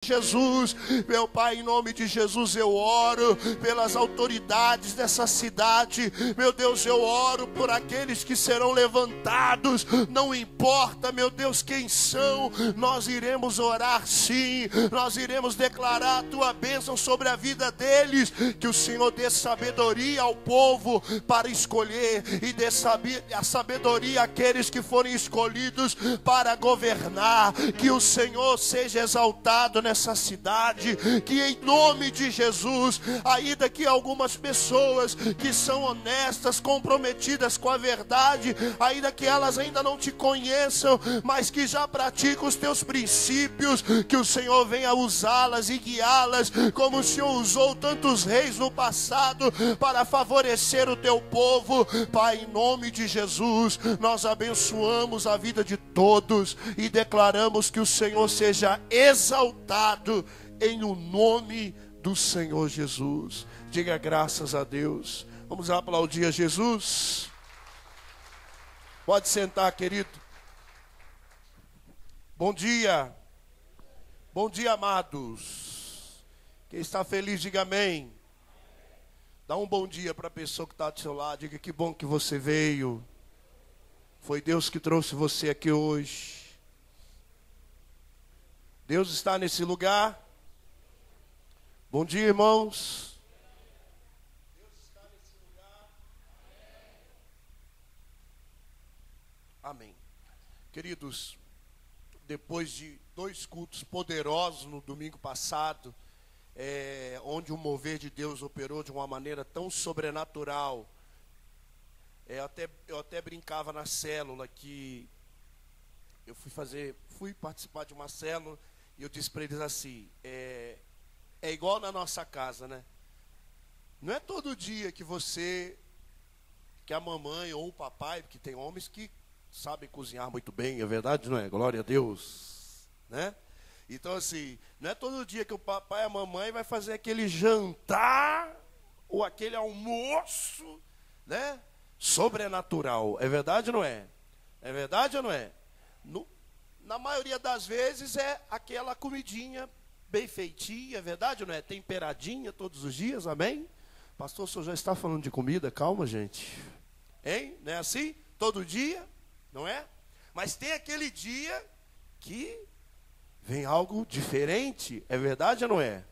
Jesus, meu Pai, em nome de Jesus eu oro pelas autoridades dessa cidade, meu Deus, eu oro por aqueles que serão levantados, não importa, meu Deus, quem são, nós iremos orar sim, nós iremos declarar a Tua bênção sobre a vida deles, que o Senhor dê sabedoria ao povo para escolher e dê a sabedoria àqueles que forem escolhidos para governar, que o Senhor seja exaltado nessa cidade, que em nome de Jesus, ainda que algumas pessoas que são honestas, comprometidas com a verdade, ainda que elas ainda não te conheçam, mas que já praticam os teus princípios, que o Senhor venha usá-las e guiá-las, como o Senhor usou tantos reis no passado, para favorecer o teu povo. Pai, em nome de Jesus, nós abençoamos a vida de todos e declaramos que o Senhor seja exaltado em o nome do Senhor Jesus. Diga graças a Deus. Vamos aplaudir a Jesus. Pode sentar, querido. Bom dia. Bom dia, amados. Quem está feliz, diga amém. Dá um bom dia para a pessoa que está do seu lado. Diga que bom que você veio. Foi Deus que trouxe você aqui hoje. Deus está nesse lugar. Bom dia, irmãos. Deus está nesse lugar. Amém. Queridos, depois de 2 cultos poderosos no domingo passado, onde o mover de Deus operou de uma maneira tão sobrenatural, eu até brincava na célula que eu fui participar de uma célula e eu disse para eles assim, é igual na nossa casa, né? Não é todo dia que a mamãe ou o papai, porque tem homens que sabem cozinhar muito bem, é verdade, não é? Glória a Deus, né? Então assim, não é todo dia que o papai e a mamãe vai fazer aquele jantar ou aquele almoço, né? Sobrenatural, é verdade ou não é? É verdade ou não é? Na maioria das vezes é aquela comidinha bem feitinha, é verdade ou não é? Temperadinha todos os dias, amém? Pastor, o senhor já está falando de comida? Calma, gente. Hein? Não é assim? Todo dia, não é? Mas tem aquele dia que vem algo diferente, é verdade ou não é?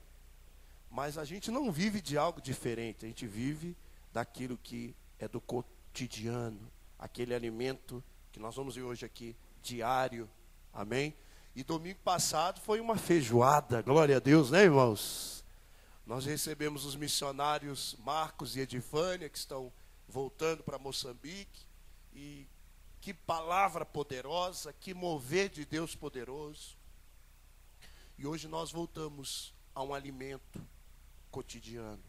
Mas a gente não vive de algo diferente, a gente vive daquilo que é do cotidiano, aquele alimento que nós vamos ver hoje aqui, diário, amém? E domingo passado foi uma feijoada, glória a Deus, né, irmãos? Nós recebemos os missionários Marcos e Edifânia, que estão voltando para Moçambique, e que palavra poderosa, que mover de Deus poderoso. E hoje nós voltamos a um alimento cotidiano.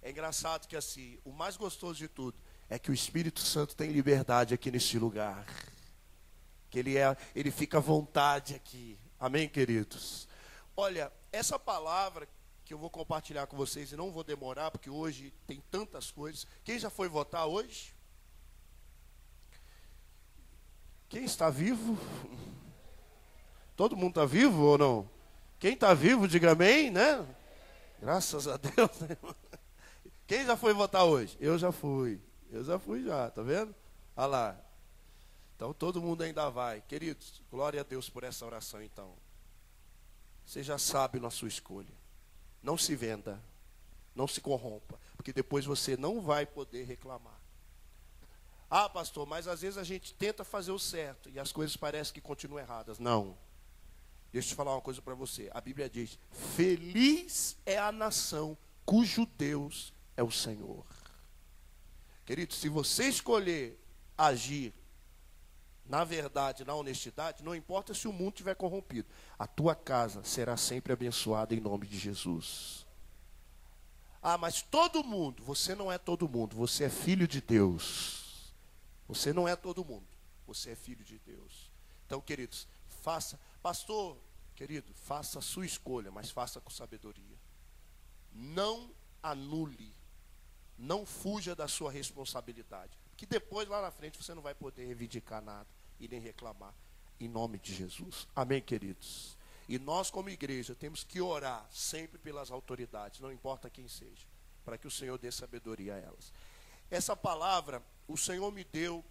É engraçado que assim, o mais gostoso de tudo é que o Espírito Santo tem liberdade aqui nesse lugar. Que ele fica à vontade aqui. Amém, queridos? Olha, essa palavra que eu vou compartilhar com vocês, e não vou demorar, porque hoje tem tantas coisas. Quem já foi votar hoje? Quem está vivo? Todo mundo está vivo ou não? Quem está vivo, diga amém, né? Graças a Deus. Quem já foi votar hoje? Eu já fui já, tá vendo? Olha lá. Então todo mundo ainda vai. Queridos, glória a Deus por essa oração então. Você já sabe na sua escolha. Não se venda, não se corrompa, porque depois você não vai poder reclamar. Ah, pastor, mas às vezes a gente tenta fazer o certo e as coisas parecem que continuam erradas. Não. Deixa eu te falar uma coisa para você. A Bíblia diz, feliz é a nação cujo Deus é o Senhor. Querido, se você escolher agir na verdade, na honestidade, não importa se o mundo estiver corrompido, a tua casa será sempre abençoada em nome de Jesus. Ah, mas todo mundo, você não é todo mundo, você é filho de Deus. Você não é todo mundo, você é filho de Deus. Então, queridos, pastor, querido, faça a sua escolha, mas faça com sabedoria. Não anule, não fuja da sua responsabilidade, que depois lá na frente você não vai poder reivindicar nada e nem reclamar, em nome de Jesus. Amém, queridos? E nós, como igreja, temos que orar sempre pelas autoridades, não importa quem seja, para que o Senhor dê sabedoria a elas. Essa palavra, o Senhor me deu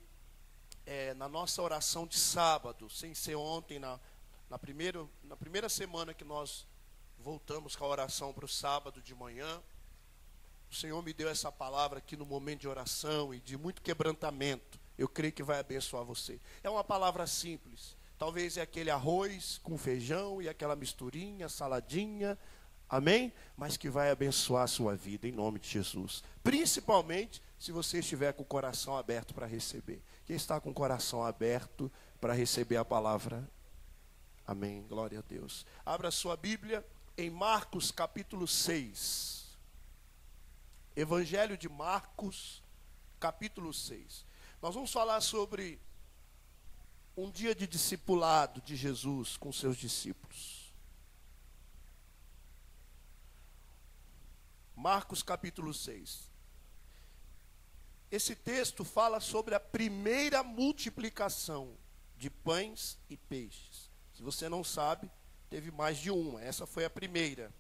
na nossa oração de sábado, sem ser ontem, na primeira semana que nós voltamos com a oração para o sábado de manhã. O Senhor me deu essa palavra aqui no momento de oração e de muito quebrantamento. Eu creio que vai abençoar você. É uma palavra simples. Talvez é aquele arroz com feijão e aquela misturinha, saladinha. Amém? Mas que vai abençoar a sua vida em nome de Jesus. Principalmente se você estiver com o coração aberto para receber. Quem está com o coração aberto para receber a palavra? Amém. Glória a Deus. Abra sua Bíblia em Marcos capítulo 6. Evangelho de Marcos, capítulo 6. Nós vamos falar sobre um dia de discipulado de Jesus com seus discípulos. Marcos, capítulo 6. Esse texto fala sobre a primeira multiplicação de pães e peixes. Se você não sabe, teve mais de uma. Essa foi a primeira.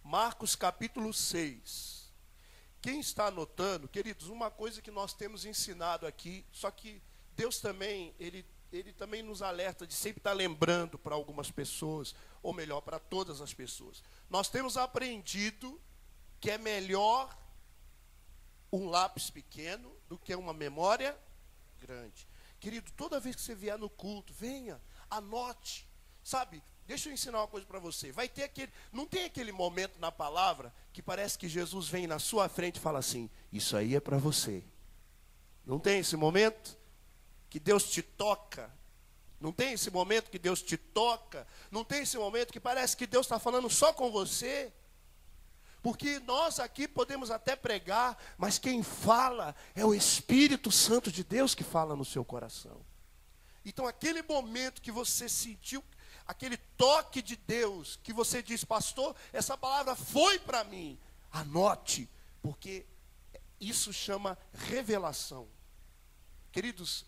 Marcos capítulo 6. Quem está anotando, queridos, uma coisa que nós temos ensinado aqui, só que Deus também, Ele também nos alerta de sempre estar lembrando para algumas pessoas, ou melhor, para todas as pessoas. Nós temos aprendido que é melhor um lápis pequeno do que uma memória grande. Querido, toda vez que você vier no culto, venha, anote, sabe? Deixa eu ensinar uma coisa para você. Não tem aquele momento na palavra que parece que Jesus vem na sua frente e fala assim: isso aí é para você. Não tem esse momento que Deus te toca? Não tem esse momento que Deus te toca? Não tem esse momento que parece que Deus está falando só com você? Porque nós aqui podemos até pregar, mas quem fala é o Espírito Santo de Deus que fala no seu coração. Então aquele momento que você sentiu aquele toque de Deus, que você diz: pastor, essa palavra foi para mim. Anote, porque isso chama revelação. Queridos,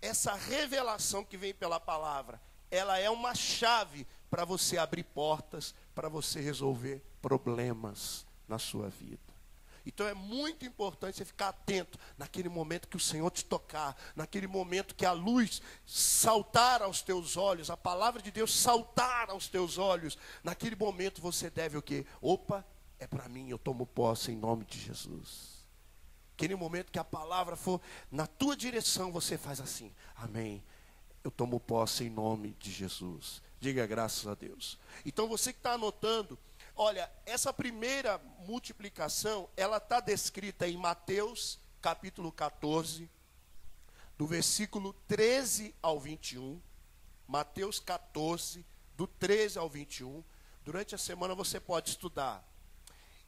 essa revelação que vem pela palavra, ela é uma chave para você abrir portas, para você resolver problemas na sua vida. Então é muito importante você ficar atento naquele momento que o Senhor te tocar, naquele momento que a luz saltar aos teus olhos, a palavra de Deus saltar aos teus olhos. Naquele momento você deve o quê? Opa, é para mim, eu tomo posse em nome de Jesus. Aquele momento que a palavra for na tua direção, você faz assim: amém, eu tomo posse em nome de Jesus. Diga graças a Deus. Então você que está anotando, olha, essa primeira multiplicação, ela está descrita em Mateus, capítulo 14, do versículo 13 ao 21. Mateus 14, do 13 ao 21. Durante a semana você pode estudar.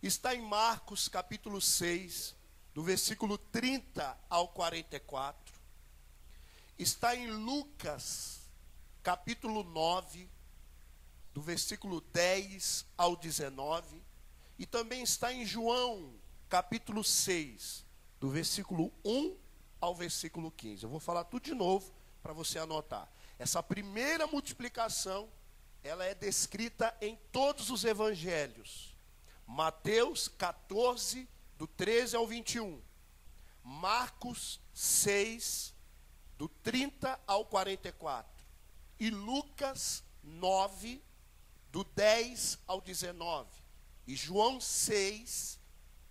Está em Marcos, capítulo 6, do versículo 30 ao 44. Está em Lucas, capítulo 9, do versículo 10 ao 19, e também está em João, capítulo 6, do versículo 1 ao versículo 15. Eu vou falar tudo de novo para você anotar. Essa primeira multiplicação, ela é descrita em todos os evangelhos. Mateus 14, do 13 ao 21. Marcos 6, do 30 ao 44. E Lucas 9, do 10 ao 19. E João 6,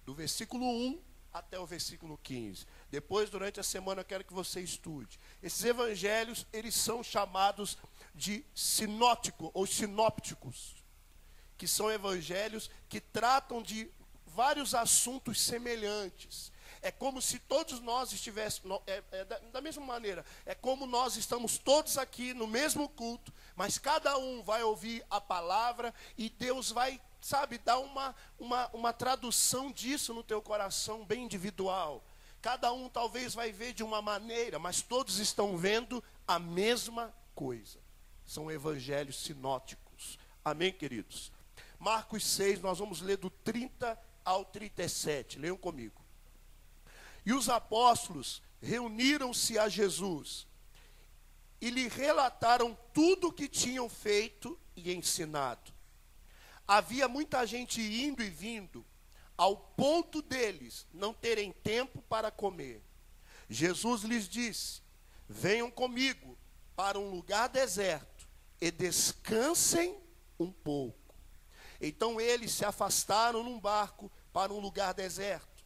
do versículo 1 até o versículo 15. Depois, durante a semana, eu quero que você estude. Esses evangelhos, eles são chamados de sinótico ou sinópticos, que são evangelhos que tratam de vários assuntos semelhantes. É como se todos nós estivéssemos, da mesma maneira, é como nós estamos todos aqui no mesmo culto, mas cada um vai ouvir a palavra e Deus vai, sabe, dar uma tradução disso no teu coração bem individual. Cada um talvez vai ver de uma maneira, mas todos estão vendo a mesma coisa. São evangelhos sinóticos. Amém, queridos? Marcos 6, nós vamos ler do 30 ao 37. Leiam comigo. E os apóstolos reuniram-se a Jesus e lhe relataram tudo o que tinham feito e ensinado. Havia muita gente indo e vindo, ao ponto deles não terem tempo para comer. Jesus lhes disse: venham comigo para um lugar deserto e descansem um pouco. Então eles se afastaram num barco para um lugar deserto.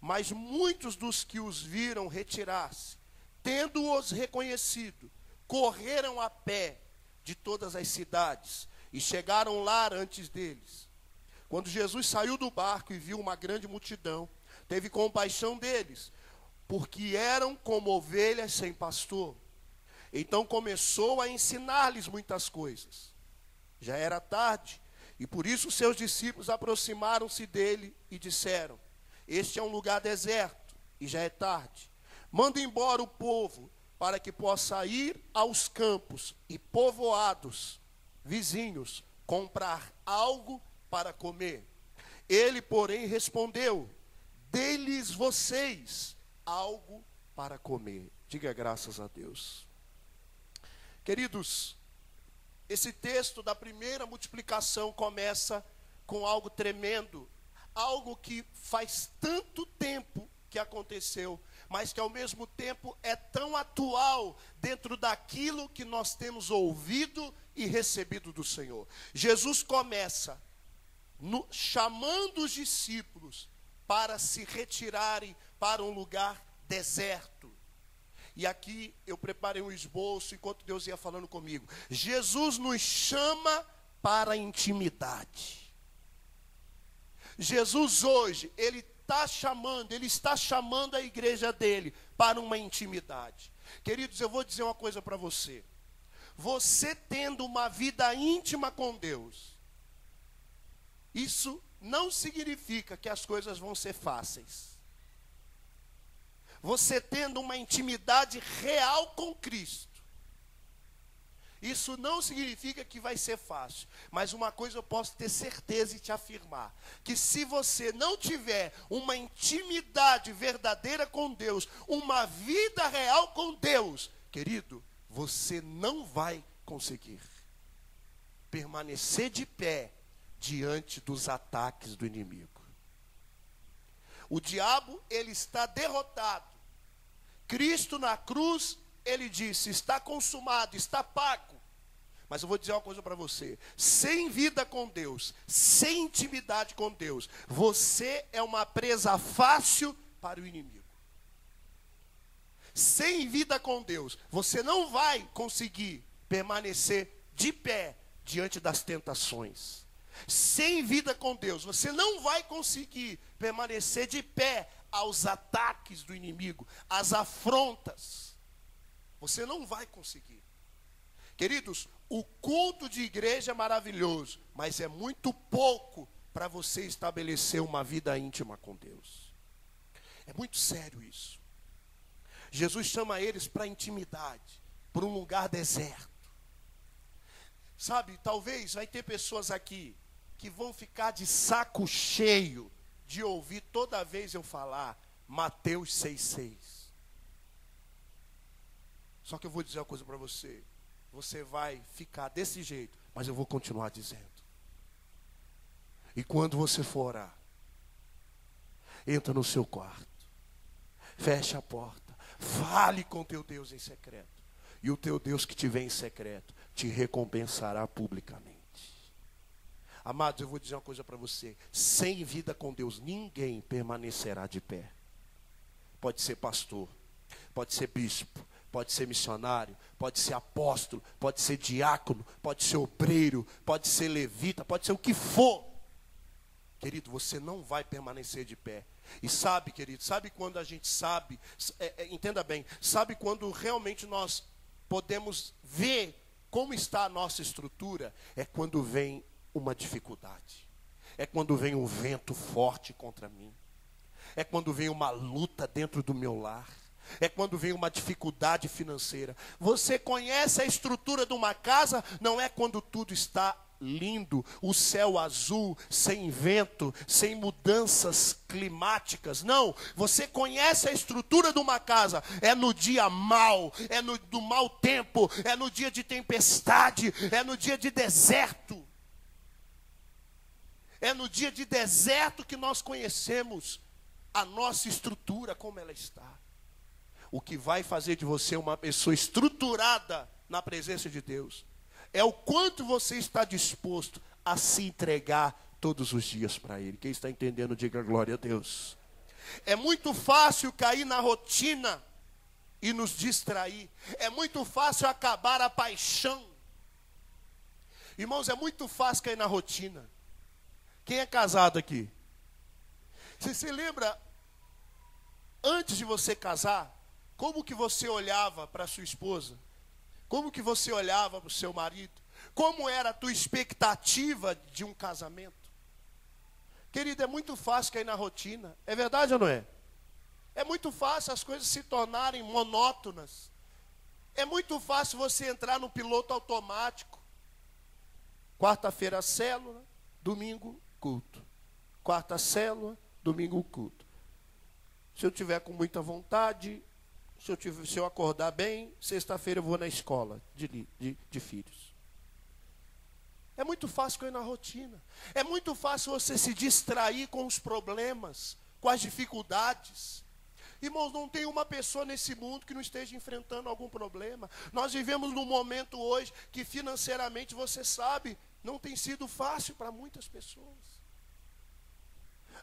Mas muitos dos que os viram retirar-se, tendo-os reconhecido, correram a pé de todas as cidades e chegaram lá antes deles. Quando Jesus saiu do barco e viu uma grande multidão, teve compaixão deles, porque eram como ovelhas sem pastor. Então começou a ensinar-lhes muitas coisas. Já era tarde, e por isso seus discípulos aproximaram-se dele e disseram: este é um lugar deserto, e já é tarde. Manda embora o povo, para que possa ir aos campos e povoados vizinhos, comprar algo para comer. Ele, porém, respondeu: dê-lhes vocês algo para comer. Diga graças a Deus. Queridos, esse texto da primeira multiplicação começa com algo tremendo, algo que faz tanto tempo que aconteceu, mas que ao mesmo tempo é tão atual dentro daquilo que nós temos ouvido e recebido do Senhor. Jesus começa chamando os discípulos para se retirarem para um lugar deserto. E aqui eu preparei um esboço enquanto Deus ia falando comigo. Jesus nos chama para a intimidade. Jesus hoje, Ele está chamando a igreja dele para uma intimidade. Queridos, eu vou dizer uma coisa para você. Você tendo uma vida íntima com Deus, isso não significa que as coisas vão ser fáceis. Você tendo uma intimidade real com Cristo, isso não significa que vai ser fácil. Mas uma coisa eu posso ter certeza e te afirmar: que se você não tiver uma intimidade verdadeira com Deus, uma vida real com Deus, querido, você não vai conseguir permanecer de pé diante dos ataques do inimigo. O diabo, ele está derrotado. Cristo na cruz, ele disse: está consumado, está pago. Mas eu vou dizer uma coisa para você: sem vida com Deus, sem intimidade com Deus, você é uma presa fácil para o inimigo. Sem vida com Deus, você não vai conseguir permanecer de pé diante das tentações. Sem vida com Deus, você não vai conseguir permanecer de pé aos ataques do inimigo, às afrontas. Você não vai conseguir. Queridos, o culto de igreja é maravilhoso, mas é muito pouco para você estabelecer uma vida íntima com Deus. É muito sério isso. Jesus chama eles para intimidade, para um lugar deserto. Sabe, talvez vai ter pessoas aqui que vão ficar de saco cheio de ouvir toda vez eu falar Mateus 6,6. Só que eu vou dizer uma coisa para você. Você vai ficar desse jeito, mas eu vou continuar dizendo. E quando você for orar, entra no seu quarto, fecha a porta, fale com teu Deus em secreto. E o teu Deus que te vê em secreto te recompensará publicamente. Amados, eu vou dizer uma coisa para você: sem vida com Deus, ninguém permanecerá de pé. Pode ser pastor, pode ser bispo, pode ser missionário, pode ser apóstolo, pode ser diácono, pode ser obreiro, pode ser levita, pode ser o que for. Querido, você não vai permanecer de pé. E sabe, querido, sabe quando a gente sabe, entenda bem, sabe quando realmente nós podemos ver como está a nossa estrutura? É quando vem uma dificuldade, é quando vem um vento forte contra mim, é quando vem uma luta dentro do meu lar, é quando vem uma dificuldade financeira. Você conhece a estrutura de uma casa, não é quando tudo está lindo, o céu azul, sem vento, sem mudanças climáticas. Não, você conhece a estrutura de uma casa. É no dia mau, é do mau tempo, é no dia de tempestade, é no dia de deserto. É no dia de deserto que nós conhecemos a nossa estrutura, como ela está. O que vai fazer de você uma pessoa estruturada na presença de Deus é o quanto você está disposto a se entregar todos os dias para Ele. Quem está entendendo, diga glória a Deus. É muito fácil cair na rotina e nos distrair. É muito fácil acabar a paixão. Irmãos, é muito fácil cair na rotina. Quem é casado aqui? Você se lembra, antes de você casar, como que você olhava para sua esposa? Como que você olhava para o seu marido? Como era a tua expectativa de um casamento? Querido, é muito fácil cair na rotina. É verdade ou não é? É muito fácil as coisas se tornarem monótonas. É muito fácil você entrar no piloto automático. Quarta-feira, célula. Domingo, culto. Quarta, célula. Domingo, culto. Se eu tiver com muita vontade, se eu acordar bem, sexta-feira eu vou na escola de filhos. É muito fácil cair na rotina. É muito fácil você se distrair com os problemas, com as dificuldades. Irmãos, não tem uma pessoa nesse mundo que não esteja enfrentando algum problema. Nós vivemos num momento hoje que financeiramente, você sabe, não tem sido fácil para muitas pessoas.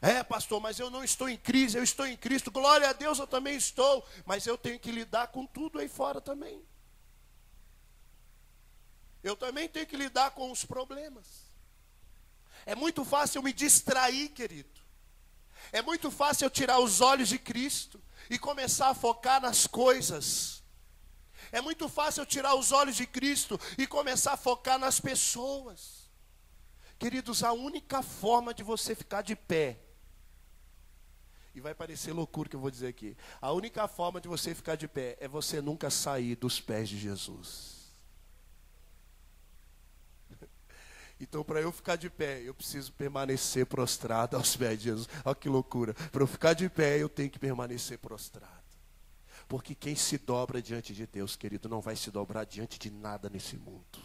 É, pastor, mas eu não estou em crise, eu estou em Cristo. Glória a Deus, eu também estou. Mas eu tenho que lidar com tudo aí fora também. Eu também tenho que lidar com os problemas. É muito fácil eu me distrair, querido. É muito fácil eu tirar os olhos de Cristo e começar a focar nas coisas. É muito fácil eu tirar os olhos de Cristo e começar a focar nas pessoas. Queridos, a única forma de você ficar de pé, e vai parecer loucura o que eu vou dizer aqui, a única forma de você ficar de pé é você nunca sair dos pés de Jesus. Então, para eu ficar de pé, eu preciso permanecer prostrado aos pés de Jesus. Olha que loucura. Para eu ficar de pé, eu tenho que permanecer prostrado. Porque quem se dobra diante de Deus, querido, não vai se dobrar diante de nada nesse mundo.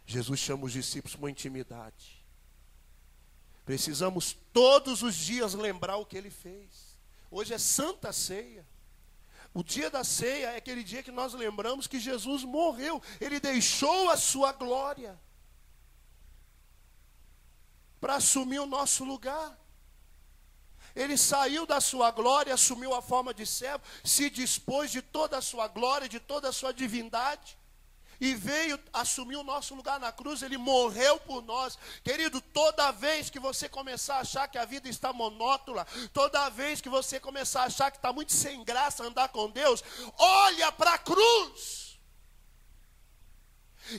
Jesus chama os discípulos para uma intimidade. Precisamos todos os dias lembrar o que Ele fez. Hoje é Santa Ceia. O dia da ceia é aquele dia que nós lembramos que Jesus morreu. Ele deixou a sua glória para assumir o nosso lugar. Ele saiu da sua glória, assumiu a forma de servo, se dispôs de toda a sua glória, de toda a sua divindade, e veio assumir o nosso lugar na cruz. Ele morreu por nós. Querido, toda vez que você começar a achar que a vida está monótona, toda vez que você começar a achar que está muito sem graça andar com Deus, olha para a cruz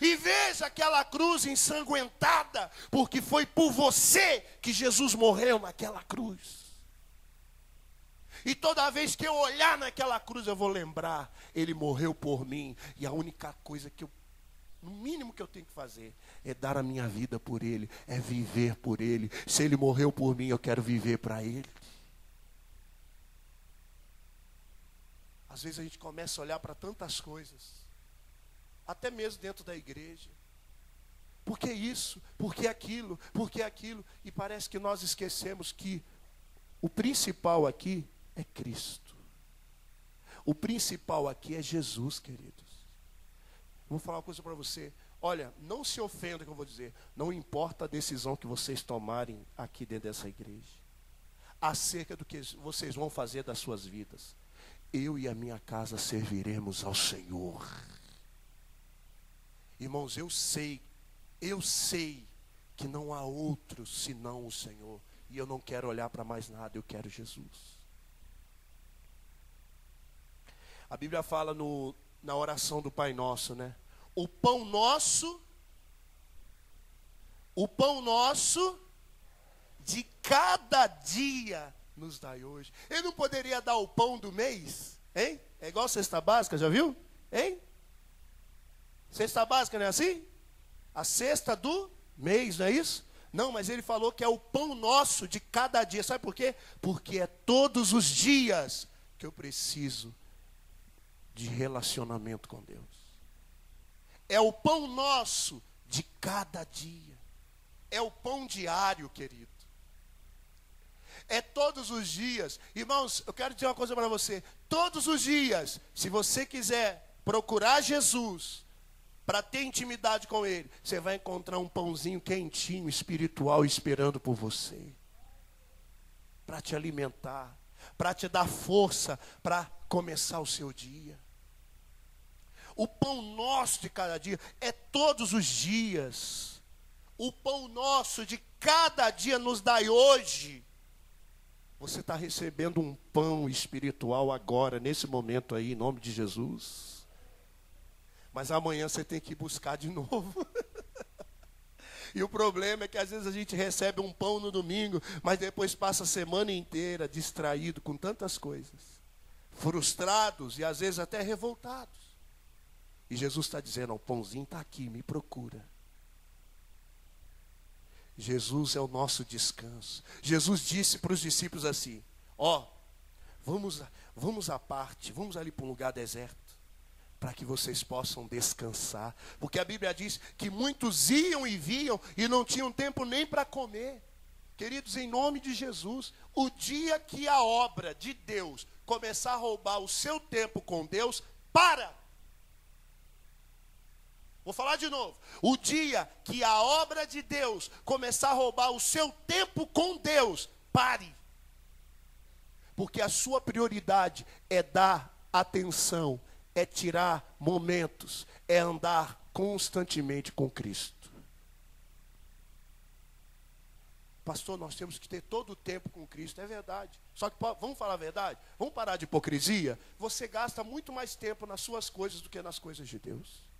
e veja aquela cruz ensanguentada, porque foi por você que Jesus morreu naquela cruz. E toda vez que eu olhar naquela cruz, eu vou lembrar, Ele morreu por mim. E a única coisa que no mínimo que eu tenho que fazer, é dar a minha vida por Ele, é viver por Ele. Se Ele morreu por mim, eu quero viver para Ele. Às vezes a gente começa a olhar para tantas coisas, até mesmo dentro da igreja. Por que isso? Por que aquilo? Por que aquilo? E parece que nós esquecemos que o principal aqui é Cristo. O principal aqui é Jesus, queridos. Vou falar uma coisa para você. Olha, não se ofenda que eu vou dizer. Não importa a decisão que vocês tomarem aqui dentro dessa igreja, acerca do que vocês vão fazer das suas vidas. Eu e a minha casa serviremos ao Senhor. Irmãos, eu sei que não há outro senão o Senhor. E eu não quero olhar para mais nada, eu quero Jesus. A Bíblia fala na oração do Pai Nosso, né? O pão nosso de cada dia nos dai hoje. Ele não poderia dar o pão do mês? Hein? É igual cesta básica, já viu? Hein? Cesta básica não é assim? A cesta do mês, não é isso? Não, mas ele falou que é o pão nosso de cada dia. Sabe por quê? Porque é todos os dias que eu preciso de relacionamento com Deus. É o pão nosso de cada dia. É o pão diário, querido. É todos os dias. Irmãos, eu quero dizer uma coisa para você. Todos os dias, se você quiser procurar Jesus, para ter intimidade com Ele, você vai encontrar um pãozinho quentinho, espiritual, esperando por você. Para te alimentar, para te dar força, para começar o seu dia. O pão nosso de cada dia é todos os dias. O pão nosso de cada dia nos dai hoje. Você está recebendo um pão espiritual agora, nesse momento aí, em nome de Jesus. Mas amanhã você tem que buscar de novo. E o problema é que às vezes a gente recebe um pão no domingo, mas depois passa a semana inteira distraído com tantas coisas. Frustrados e às vezes até revoltados. E Jesus está dizendo, o pãozinho está aqui, me procura. Jesus é o nosso descanso. Jesus disse para os discípulos assim, vamos à parte, vamos ali para um lugar deserto, para que vocês possam descansar. Porque a Bíblia diz que muitos iam e vinham e não tinham tempo nem para comer. Queridos, em nome de Jesus, o dia que a obra de Deus começar a roubar o seu tempo com Deus, para! Vou falar de novo. O dia que a obra de Deus começar a roubar o seu tempo com Deus, pare. Porque a sua prioridade é dar atenção, é tirar momentos, é andar constantemente com Cristo. Pastor, nós temos que ter todo o tempo com Cristo, é verdade. Só que, vamos falar a verdade? Vamos parar de hipocrisia? Você gasta muito mais tempo nas suas coisas do que nas coisas de Deus.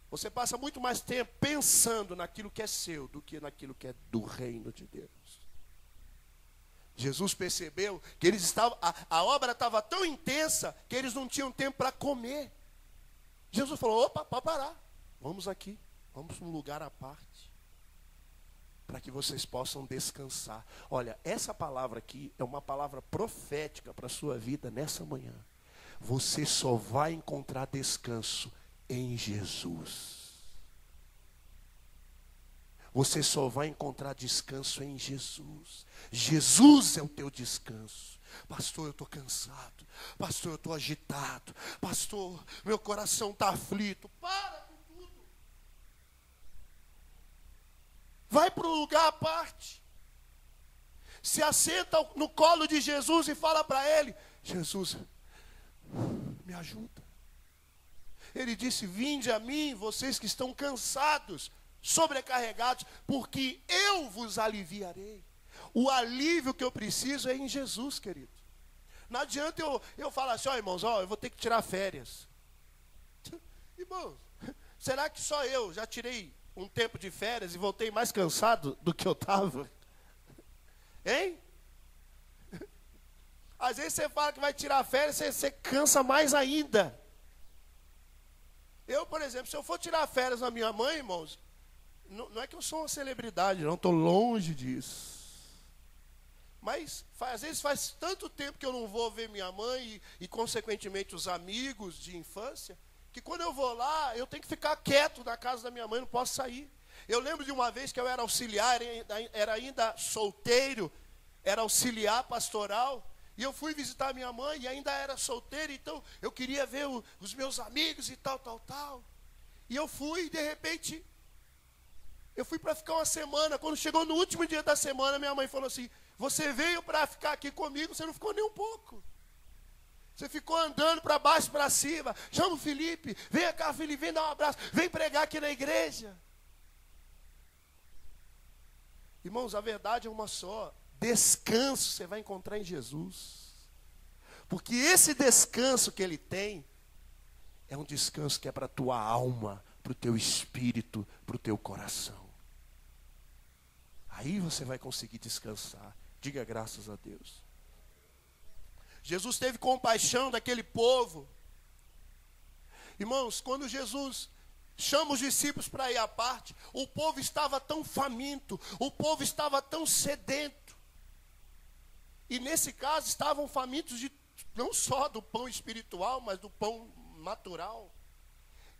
Você passa muito mais tempo pensando naquilo que é seu do que naquilo que é do reino de Deus. Jesus percebeu que eles estavam, a obra estava tão intensa que eles não tinham tempo para comer. Jesus falou, opa, pode parar. Vamos aqui, vamos para um lugar à parte. Para que vocês possam descansar. Olha, essa palavra aqui é uma palavra profética para a sua vida nessa manhã. Você só vai encontrar descanso em Jesus. Você só vai encontrar descanso em Jesus. Jesus é o teu descanso. Pastor, eu estou cansado. Pastor, eu estou agitado. Pastor, meu coração está aflito. Para com tudo. Vai para um lugar à parte. Se assenta no colo de Jesus e fala para Ele, Jesus, me ajuda. Ele disse, vinde a mim, vocês que estão cansados, sobrecarregados, porque eu vos aliviarei. O alívio que eu preciso é em Jesus, querido. Não adianta eu falar assim, irmãos, eu vou ter que tirar férias. Irmãos, será que só eu já tirei um tempo de férias e voltei mais cansado do que eu estava? Hein? Às vezes você fala que vai tirar férias, você cansa mais ainda. Eu, por exemplo, se eu for tirar férias na minha mãe, irmãos, não é que eu sou uma celebridade, não, estou longe disso. Mas às vezes faz tanto tempo que eu não vou ver minha mãe e consequentemente os amigos de infância, que quando eu vou lá, eu tenho que ficar quieto na casa da minha mãe, não posso sair. Eu lembro de uma vez que eu era auxiliar, era ainda solteiro, era auxiliar pastoral, e eu fui visitar minha mãe e ainda era solteiro, então eu queria ver os meus amigos e tal. E eu fui e de repente, eu fui para ficar uma semana. Quando chegou no último dia da semana, minha mãe falou assim, você veio para ficar aqui comigo, você não ficou nem um pouco. Você ficou andando para baixo e para cima. Chama o Felipe, vem cá Felipe, vem dar um abraço, vem pregar aqui na igreja. Irmãos, a verdade é uma só. Descanso você vai encontrar em Jesus. Porque esse descanso que Ele tem, é um descanso que é para a tua alma, para o teu espírito, para o teu coração. Aí você vai conseguir descansar. Diga graças a Deus. Jesus teve compaixão daquele povo. Irmãos, quando Jesus chama os discípulos para ir à parte, o povo estava tão faminto, o povo estava tão sedento. E nesse caso estavam famintos não só do pão espiritual, mas do pão natural.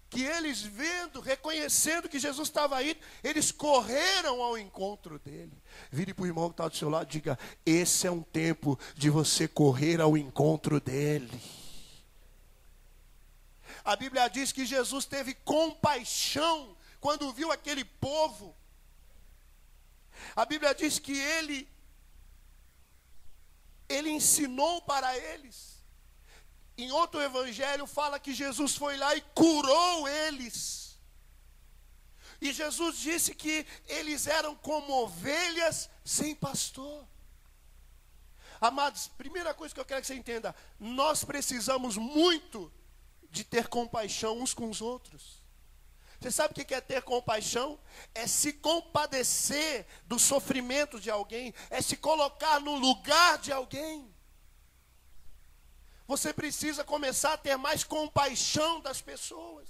Que eles vendo, reconhecendo que Jesus estava aí, eles correram ao encontro dele. Vire para o irmão que está do seu lado e diga: esse é um tempo de você correr ao encontro dele. A Bíblia diz que Jesus teve compaixão quando viu aquele povo. A Bíblia diz que ele ensinou para eles. Em outro evangelho fala que Jesus foi lá e curou eles. E Jesus disse que eles eram como ovelhas sem pastor. Amados, primeira coisa que eu quero que você entenda: nós precisamos muito de ter compaixão uns com os outros. Você sabe o que é ter compaixão? É se compadecer do sofrimento de alguém, é se colocar no lugar de alguém. Você precisa começar a ter mais compaixão das pessoas.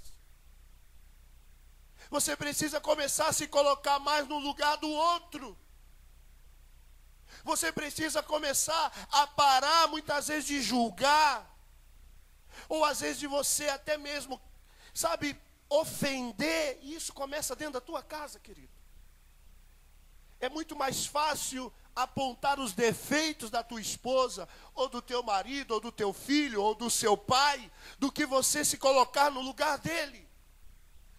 Você precisa começar a se colocar mais no lugar do outro. Você precisa começar a parar muitas vezes de julgar. Ou às vezes de você até mesmo, sabe, ofender. E isso começa dentro da tua casa, querido. É muito mais fácil apontar os defeitos da tua esposa, ou do teu marido, ou do teu filho, ou do seu pai, do que você se colocar no lugar dele.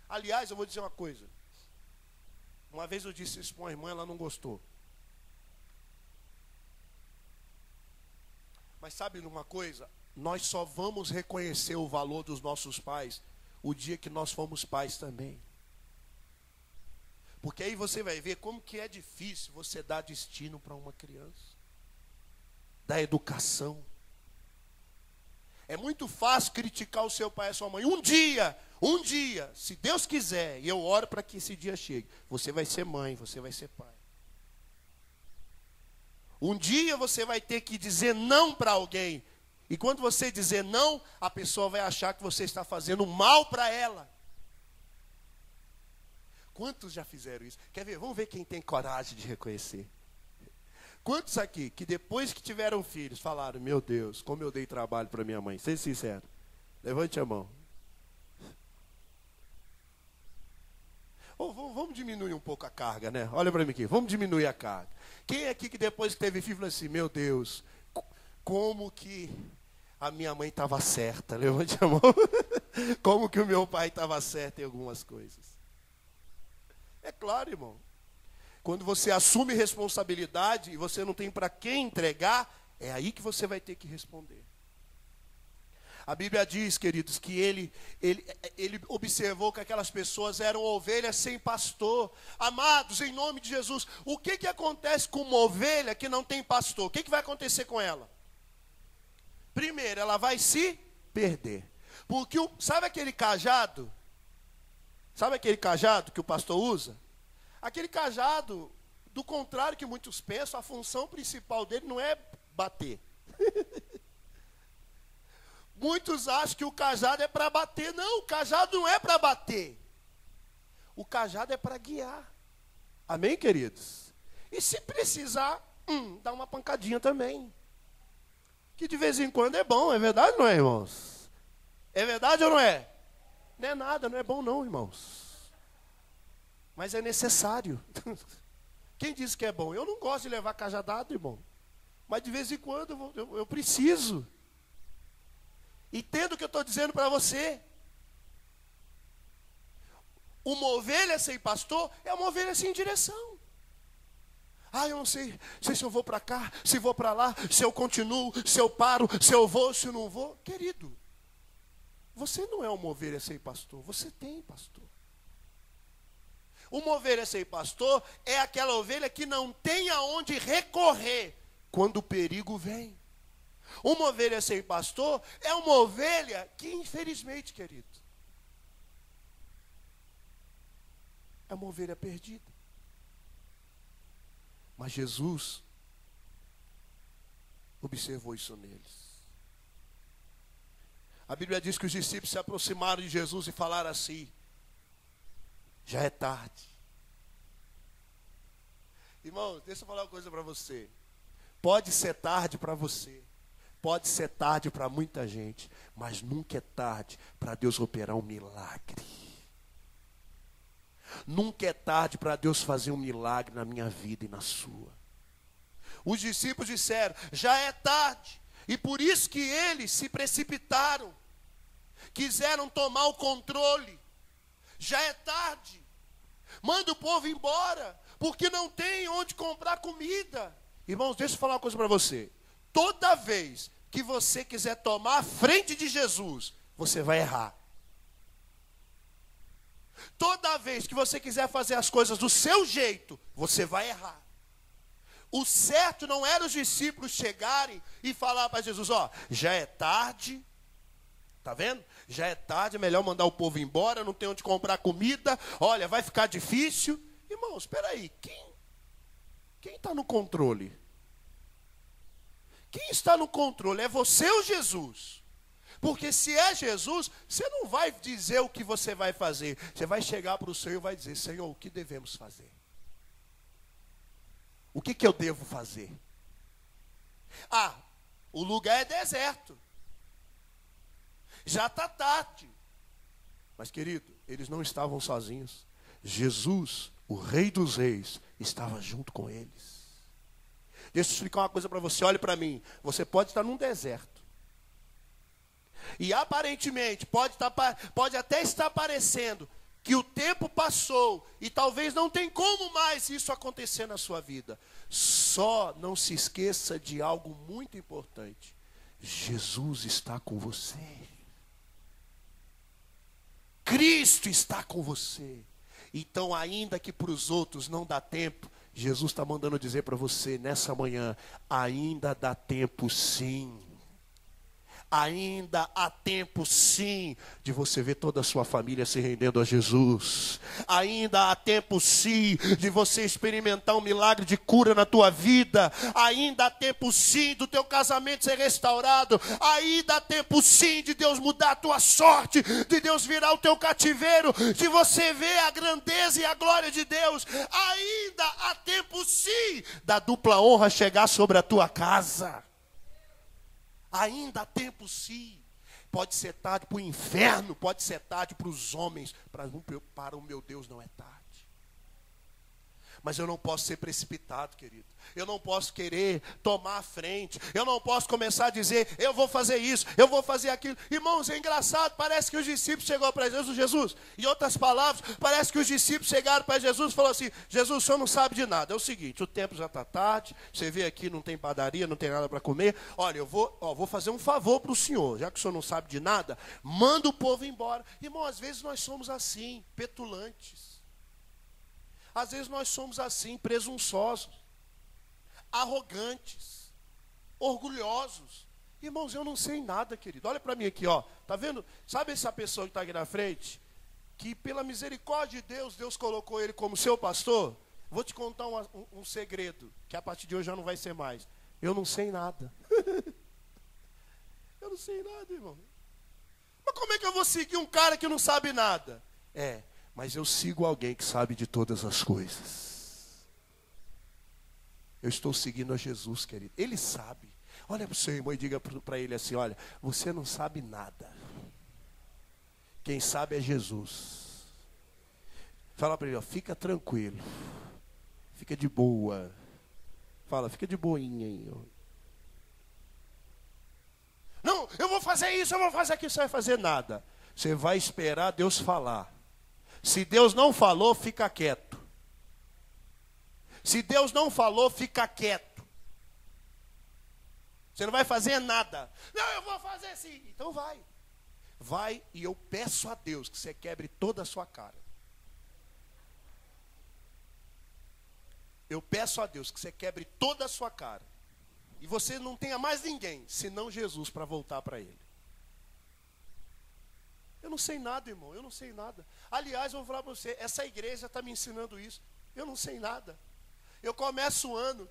Aliás, eu vou dizer uma coisa. Uma vez eu disse isso para uma irmã, ela não gostou. Mas sabe uma coisa? Nós só vamos reconhecer o valor dos nossos pais o dia que nós fomos pais também. Porque aí você vai ver como que é difícil você dar destino para uma criança. Dar educação. É muito fácil criticar o seu pai e a sua mãe. Um dia, se Deus quiser, e eu oro para que esse dia chegue, você vai ser mãe, você vai ser pai. Um dia você vai ter que dizer não para alguém. E quando você dizer não, a pessoa vai achar que você está fazendo mal para ela. Quantos já fizeram isso? Quer ver? Vamos ver quem tem coragem de reconhecer. Quantos aqui, que depois que tiveram filhos, falaram: meu Deus, como eu dei trabalho para minha mãe. Seja sincero. Levante a mão. Vamos diminuir um pouco a carga, né? Olha para mim aqui, vamos diminuir a carga. Quem é aqui que depois que teve filho falou assim: meu Deus, como que a minha mãe estava certa? Levante a mão. Como que o meu pai estava certo em algumas coisas. É claro, irmão. Quando você assume responsabilidade e você não tem para quem entregar, é aí que você vai ter que responder. A Bíblia diz, queridos, que ele observou que aquelas pessoas eram ovelhas sem pastor. Amados, em nome de Jesus, o que acontece com uma ovelha que não tem pastor? O que vai acontecer com ela? Primeiro, ela vai se perder. Porque, sabe aquele cajado? Sabe aquele cajado que o pastor usa? Aquele cajado, do contrário que muitos pensam, a função principal dele não é bater. Muitos acham que o cajado é para bater. Não, o cajado não é para bater. O cajado é para guiar. Amém, queridos? E se precisar, dá uma pancadinha também. Que de vez em quando é bom, é verdade ou não é, irmãos? É verdade ou não é? Não é nada, não é bom não, irmãos. Mas é necessário. Quem disse que é bom? Eu não gosto de levar cajadado, irmão. Mas de vez em quando eu preciso. Entenda o que eu estou dizendo para você. Uma ovelha sem pastor é uma ovelha sem direção. Eu não sei se eu vou para cá, se vou para lá, se eu continuo, se eu paro, se eu vou, se eu não vou. Querido, você não é uma ovelha sem pastor, você tem pastor. Uma ovelha sem pastor é aquela ovelha que não tem aonde recorrer quando o perigo vem. Uma ovelha sem pastor é uma ovelha que, infelizmente, querido, é uma ovelha perdida. Mas Jesus observou isso neles. A Bíblia diz que os discípulos se aproximaram de Jesus e falaram assim: já é tarde. Irmãos, deixa eu falar uma coisa para você. Pode ser tarde para você, pode ser tarde para muita gente, mas nunca é tarde para Deus operar um milagre. Nunca é tarde para Deus fazer um milagre na minha vida e na sua. Os discípulos disseram: já é tarde. E por isso que eles se precipitaram, quiseram tomar o controle. Já é tarde, manda o povo embora, porque não tem onde comprar comida. Irmãos, deixa eu falar uma coisa para você. Toda vez que você quiser tomar a frente de Jesus, você vai errar. Toda vez que você quiser fazer as coisas do seu jeito, você vai errar. O certo não era os discípulos chegarem e falar para Jesus: ó, já é tarde, tá vendo? Já é tarde, é melhor mandar o povo embora, não tem onde comprar comida, olha, vai ficar difícil. Irmãos, espera aí, quem está no controle? Quem está no controle? É você ou Jesus? Porque se é Jesus, você não vai dizer o que você vai fazer. Você vai chegar para o Senhor e vai dizer: Senhor, o que devemos fazer? O que eu devo fazer? Ah, o lugar é deserto. Já está tarde. Mas, querido, eles não estavam sozinhos. Jesus, o Rei dos Reis, estava junto com eles. Deixa eu explicar uma coisa para você, olhe para mim. Você pode estar num deserto. E aparentemente, pode até estar parecendo que o tempo passou e talvez não tem como mais isso acontecer na sua vida. Só não se esqueça de algo muito importante. Jesus está com você. Cristo está com você. Então, ainda que para os outros não dá tempo, Jesus está mandando dizer para você nessa manhã: ainda dá tempo sim. Ainda há tempo sim de você ver toda a sua família se rendendo a Jesus. Ainda há tempo sim de você experimentar um milagre de cura na tua vida. Ainda há tempo sim do teu casamento ser restaurado. Ainda há tempo sim de Deus mudar a tua sorte, de Deus virar o teu cativeiro, de você ver a grandeza e a glória de Deus. Ainda há tempo sim da dupla honra chegar sobre a tua casa. Ainda há tempo sim. Pode ser tarde para o inferno, pode ser tarde para os homens, para o meu Deus não é tarde. Mas eu não posso ser precipitado, querido. Eu não posso querer tomar a frente. Eu não posso começar a dizer: eu vou fazer isso, eu vou fazer aquilo. Irmãos, é engraçado, parece que os discípulos chegaram para Jesus. Em outras palavras, parece que os discípulos chegaram para Jesus e falaram assim: Jesus, o senhor não sabe de nada. É o seguinte, o tempo já está tarde, você vê aqui, não tem padaria, não tem nada para comer. Olha, eu vou fazer um favor para o senhor, já que o senhor não sabe de nada, manda o povo embora. Irmão, às vezes nós somos assim, petulantes. Às vezes nós somos assim, presunçosos, arrogantes, orgulhosos. Irmãos, eu não sei nada, querido. Olha para mim aqui, ó. Tá vendo? Sabe essa pessoa que está aqui na frente? Que pela misericórdia de Deus, Deus colocou ele como seu pastor? Vou te contar um segredo, que a partir de hoje já não vai ser mais. Eu não sei nada. Eu não sei nada, irmão. Mas como é que eu vou seguir um cara que não sabe nada? Mas eu sigo alguém que sabe de todas as coisas. Eu estou seguindo a Jesus, querido. Ele sabe. Olha para o seu irmão e diga para ele assim: olha, você não sabe nada. Quem sabe é Jesus. Fala para ele, ó, fica tranquilo. Fica de boa. Fala, fica de boinha aí. Não, eu vou fazer isso, eu vou fazer aquilo. Você vai fazer nada. Você vai esperar Deus falar. Se Deus não falou, fica quieto. Se Deus não falou, fica quieto. Você não vai fazer nada. Não, eu vou fazer sim. Então vai. Vai, e eu peço a Deus que você quebre toda a sua cara. Eu peço a Deus que você quebre toda a sua cara. E você não tenha mais ninguém, senão Jesus, para voltar para Ele. Eu não sei nada, irmão, eu não sei nada. Aliás, eu vou falar para você, essa igreja está me ensinando isso. Eu não sei nada. Eu começo o ano,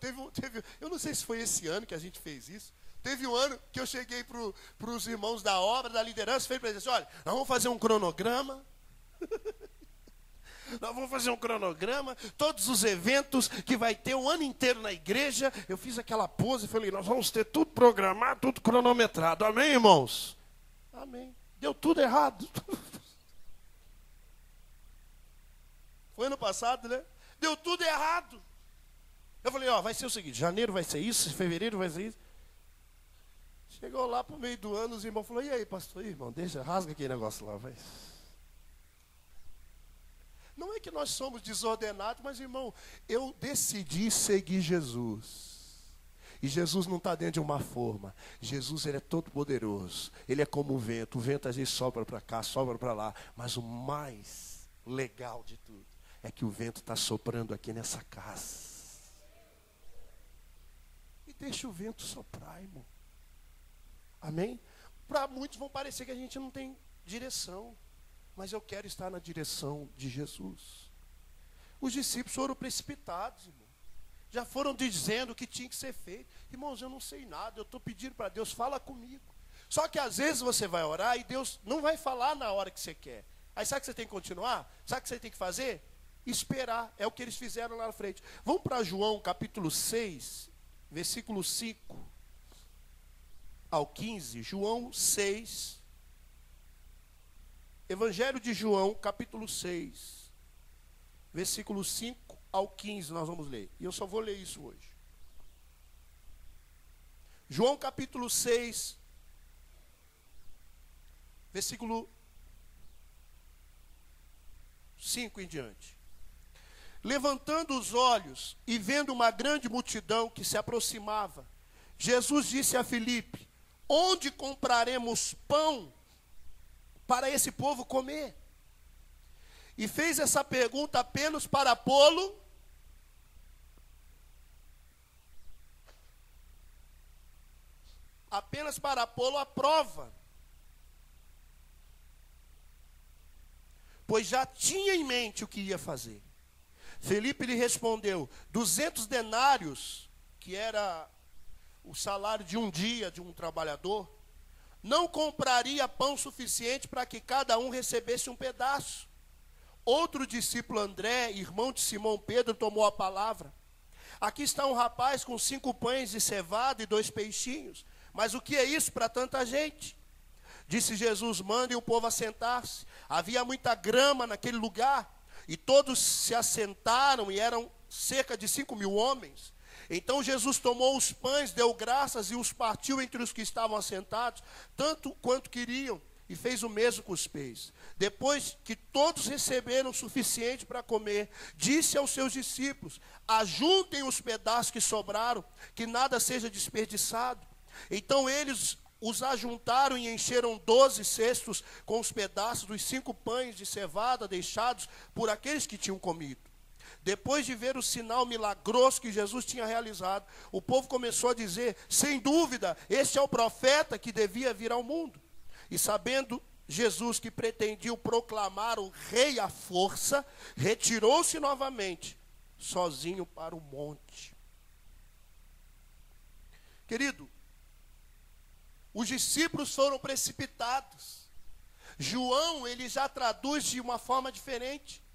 eu não sei se foi esse ano que a gente fez isso. Teve um ano que eu cheguei para os irmãos da obra, da liderança, falei para eles assim, olha, nós vamos fazer um cronograma. Nós vamos fazer um cronograma, todos os eventos que vai ter o ano inteiro na igreja. Eu fiz aquela pose e falei, nós vamos ter tudo programado, tudo cronometrado. Amém, irmãos? Amém. Deu tudo errado. Foi ano passado, né? Deu tudo errado. Eu falei, ó, vai ser o seguinte, janeiro vai ser isso, fevereiro vai ser isso. Chegou lá pro meio do ano, os irmãos falaram, e aí, pastor? Irmão, deixa, rasga aquele negócio lá, vai. Não é que nós somos desordenados, mas, irmão, eu decidi seguir Jesus. E Jesus não está dentro de uma forma. Jesus, ele é todo poderoso. Ele é como o vento. O vento às vezes sopra para cá, sopra para lá. Mas o mais legal de tudo é que o vento está soprando aqui nessa casa. E deixa o vento soprar, irmão. Amém? Para muitos vão parecer que a gente não tem direção. Mas eu quero estar na direção de Jesus. Os discípulos foram precipitados, irmão. Já foram dizendo o que tinha que ser feito. Irmãos, eu não sei nada, eu estou pedindo para Deus, fala comigo. Só que às vezes você vai orar e Deus não vai falar na hora que você quer. Aí sabe o que você tem que continuar? Sabe o que você tem que fazer? Esperar. É o que eles fizeram lá na frente. Vamos para João capítulo 6, versículo 5 ao 15. João 6. Evangelho de João, capítulo 6, versículo 5 ao 15, nós vamos ler. E eu só vou ler isso hoje. João, capítulo 6, versículo 5 em diante. Levantando os olhos e vendo uma grande multidão que se aproximava, Jesus disse a Filipe, onde compraremos pão para esse povo comer? E fez essa pergunta apenas para pô-lo à prova. Pois já tinha em mente o que ia fazer. Felipe lhe respondeu, 200 denários, que era o salário de um dia de um trabalhador, não compraria pão suficiente para que cada um recebesse um pedaço. Outro discípulo, André, irmão de Simão Pedro, tomou a palavra. Aqui está um rapaz com 5 pães de cevada e 2 peixinhos. Mas o que é isso para tanta gente? Disse Jesus, mandem o povo assentar-se. Havia muita grama naquele lugar. E todos se assentaram e eram cerca de 5.000 homens. Então Jesus tomou os pães, deu graças e os partiu entre os que estavam assentados, tanto quanto queriam, e fez o mesmo com os peixes. Depois que todos receberam o suficiente para comer, disse aos seus discípulos, ajuntem os pedaços que sobraram, que nada seja desperdiçado. Então eles os ajuntaram e encheram 12 cestos com os pedaços dos 5 pães de cevada deixados por aqueles que tinham comido. Depois de ver o sinal milagroso que Jesus tinha realizado, o povo começou a dizer, sem dúvida, este é o profeta que devia vir ao mundo. E sabendo Jesus que pretendiam proclamar o rei à força, retirou-se novamente, sozinho para o monte. Querido, os discípulos foram precipitados. João, ele já traduz de uma forma diferente.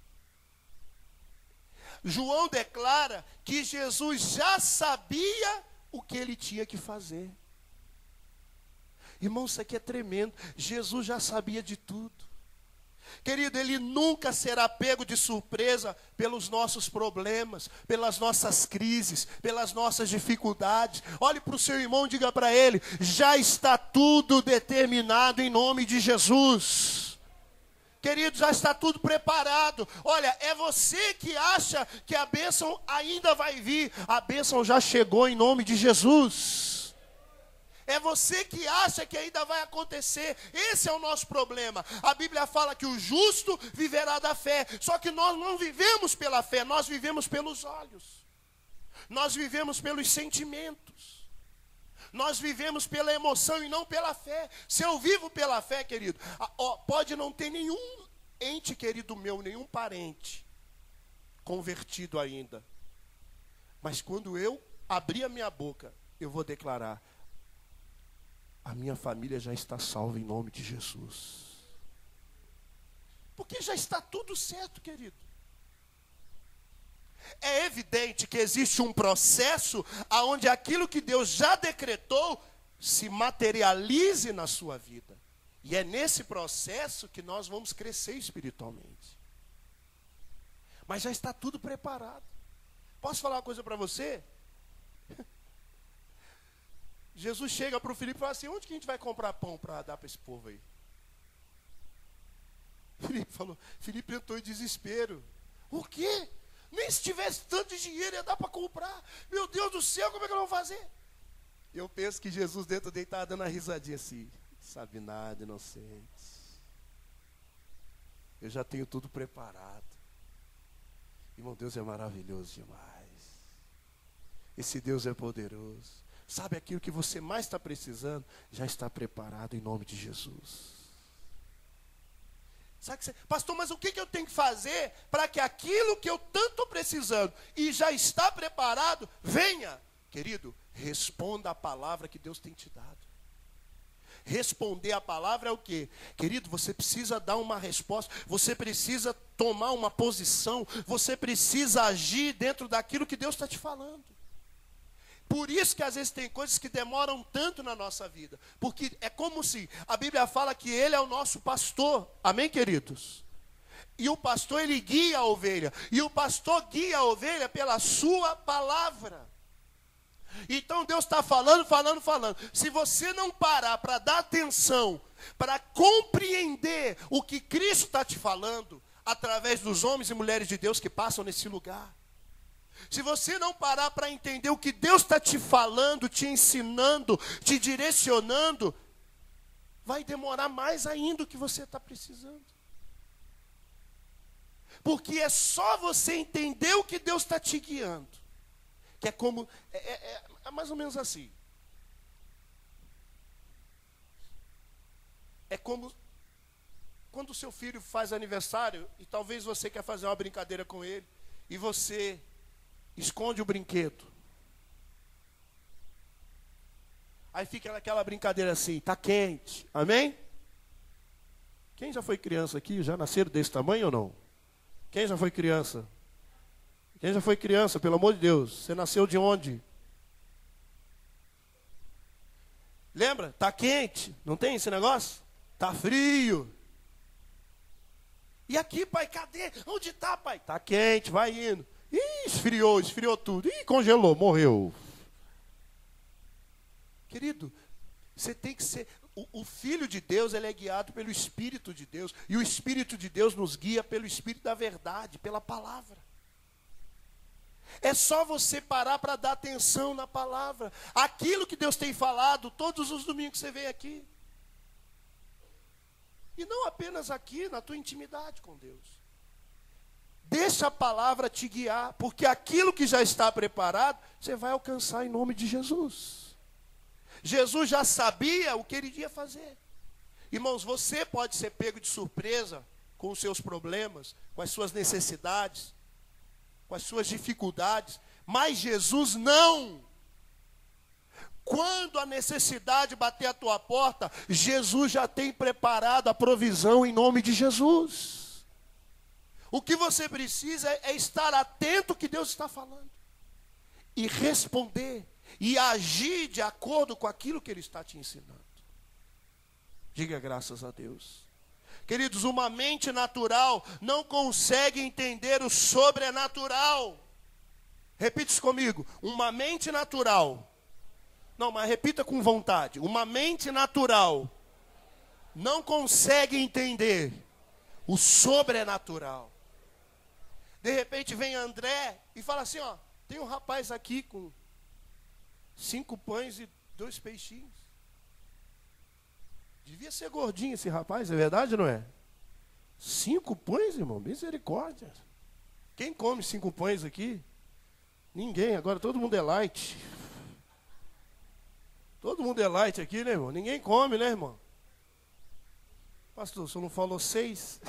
João declara que Jesus já sabia o que ele tinha que fazer. Irmão, isso aqui é tremendo. Jesus já sabia de tudo. Querido, ele nunca será pego de surpresa pelos nossos problemas, pelas nossas crises, pelas nossas dificuldades. Olhe para o seu irmão e diga para ele, já está tudo determinado em nome de Jesus. Querido, já está tudo preparado. Olha, é você que acha que a bênção ainda vai vir. A bênção já chegou em nome de Jesus. É você que acha que ainda vai acontecer. Esse é o nosso problema. A Bíblia fala que o justo viverá da fé. Só que nós não vivemos pela fé, nós vivemos pelos olhos. Nós vivemos pelos sentimentos. Nós vivemos pela emoção e não pela fé. Se eu vivo pela fé, querido, pode não ter nenhum ente querido meu, nenhum parente convertido ainda. Mas quando eu abrir a minha boca, eu vou declarar, a minha família já está salva em nome de Jesus. Porque já está tudo certo, querido. É evidente que existe um processo onde aquilo que Deus já decretou se materialize na sua vida. E é nesse processo que nós vamos crescer espiritualmente. Mas já está tudo preparado. Posso falar uma coisa para você? Jesus chega para o Filipe e fala assim: onde que a gente vai comprar pão para dar para esse povo aí? Filipe entrou em desespero. O quê? Nem se tivesse tanto dinheiro ia dar para comprar. Meu Deus do céu, como é que eu vou fazer? Eu penso que Jesus dentro dele estava dando uma risadinha assim. Sabe nada, inocente. Eu já tenho tudo preparado. Irmão, Deus é maravilhoso demais. Esse Deus é poderoso. Sabe aquilo que você mais está precisando? Já está preparado em nome de Jesus. Sabe que você, pastor, mas o que eu tenho que fazer para que aquilo que eu tanto estou precisando e já está preparado, venha? Querido, responda a palavra que Deus tem te dado. Responder a palavra é o quê? Querido, você precisa dar uma resposta, você precisa tomar uma posição, você precisa agir dentro daquilo que Deus está te falando. Por isso que às vezes tem coisas que demoram tanto na nossa vida. Porque é como se a Bíblia fala que Ele é o nosso pastor. Amém, queridos? E o pastor, ele guia a ovelha. E o pastor guia a ovelha pela sua palavra. Então Deus está falando. Se você não parar para dar atenção, para compreender o que Cristo está te falando, através dos homens e mulheres de Deus que passam nesse lugar, se você não parar para entender o que Deus está te falando, te ensinando, te direcionando, vai demorar mais ainda o que você está precisando. Porque é só você entender o que Deus está te guiando. Que é como, é mais ou menos assim. É como quando o seu filho faz aniversário, e talvez você quer fazer uma brincadeira com ele, e você esconde o brinquedo. Aí fica naquela brincadeira assim, tá quente, amém? Quem já foi criança aqui? Já nasceram desse tamanho ou não? Quem já foi criança? Quem já foi criança, pelo amor de Deus? Você nasceu de onde? Lembra? Tá quente, não tem esse negócio? Tá frio. E aqui, pai, cadê? Onde tá, pai? Tá quente, vai indo. Ih, esfriou tudo. Ih, congelou, morreu. Querido, você tem que ser... O Filho de Deus, ele é guiado pelo Espírito de Deus. E o Espírito de Deus nos guia pelo Espírito da verdade, pela palavra. É só você parar para dar atenção na palavra. Aquilo que Deus tem falado, todos os domingos você vem aqui. E não apenas aqui, na tua intimidade com Deus. Deixa a palavra te guiar, porque aquilo que já está preparado, você vai alcançar em nome de Jesus. Jesus já sabia o que ele iria fazer. Irmãos, você pode ser pego de surpresa com os seus problemas, com as suas necessidades, com as suas dificuldades, mas Jesus não. Quando a necessidade bater a tua porta, Jesus já tem preparado a provisão em nome de Jesus. O que você precisa é estar atento ao que Deus está falando. E responder. E agir de acordo com aquilo que Ele está te ensinando. Diga graças a Deus. Queridos, uma mente natural não consegue entender o sobrenatural. Repita isso comigo. Uma mente natural. Não, mas repita com vontade. Uma mente natural não consegue entender o sobrenatural. De repente vem André e fala assim, ó, tem um rapaz aqui com 5 pães e 2 peixinhos. Devia ser gordinho esse rapaz, é verdade ou não é? 5 pães, irmão, misericórdia. Quem come 5 pães aqui? Ninguém, agora todo mundo é light. Todo mundo é light aqui, né, irmão? Ninguém come, né, irmão? Pastor, o senhor não falou 6?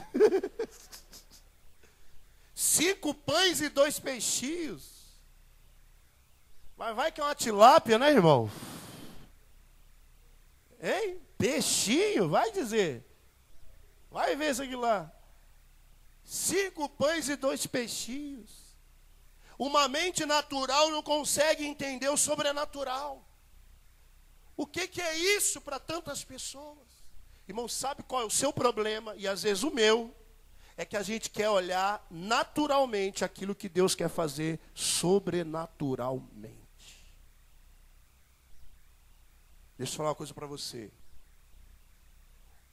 5 pães e 2 peixinhos. Mas vai que é uma tilápia, né, irmão? Hein? Peixinho, vai dizer. Vai ver isso aqui lá. 5 pães e 2 peixinhos. Uma mente natural não consegue entender o sobrenatural. O que é isso para tantas pessoas? Irmão, sabe qual é o seu problema? E às vezes o meu. É que a gente quer olhar naturalmente aquilo que Deus quer fazer sobrenaturalmente. Deixa eu falar uma coisa para você.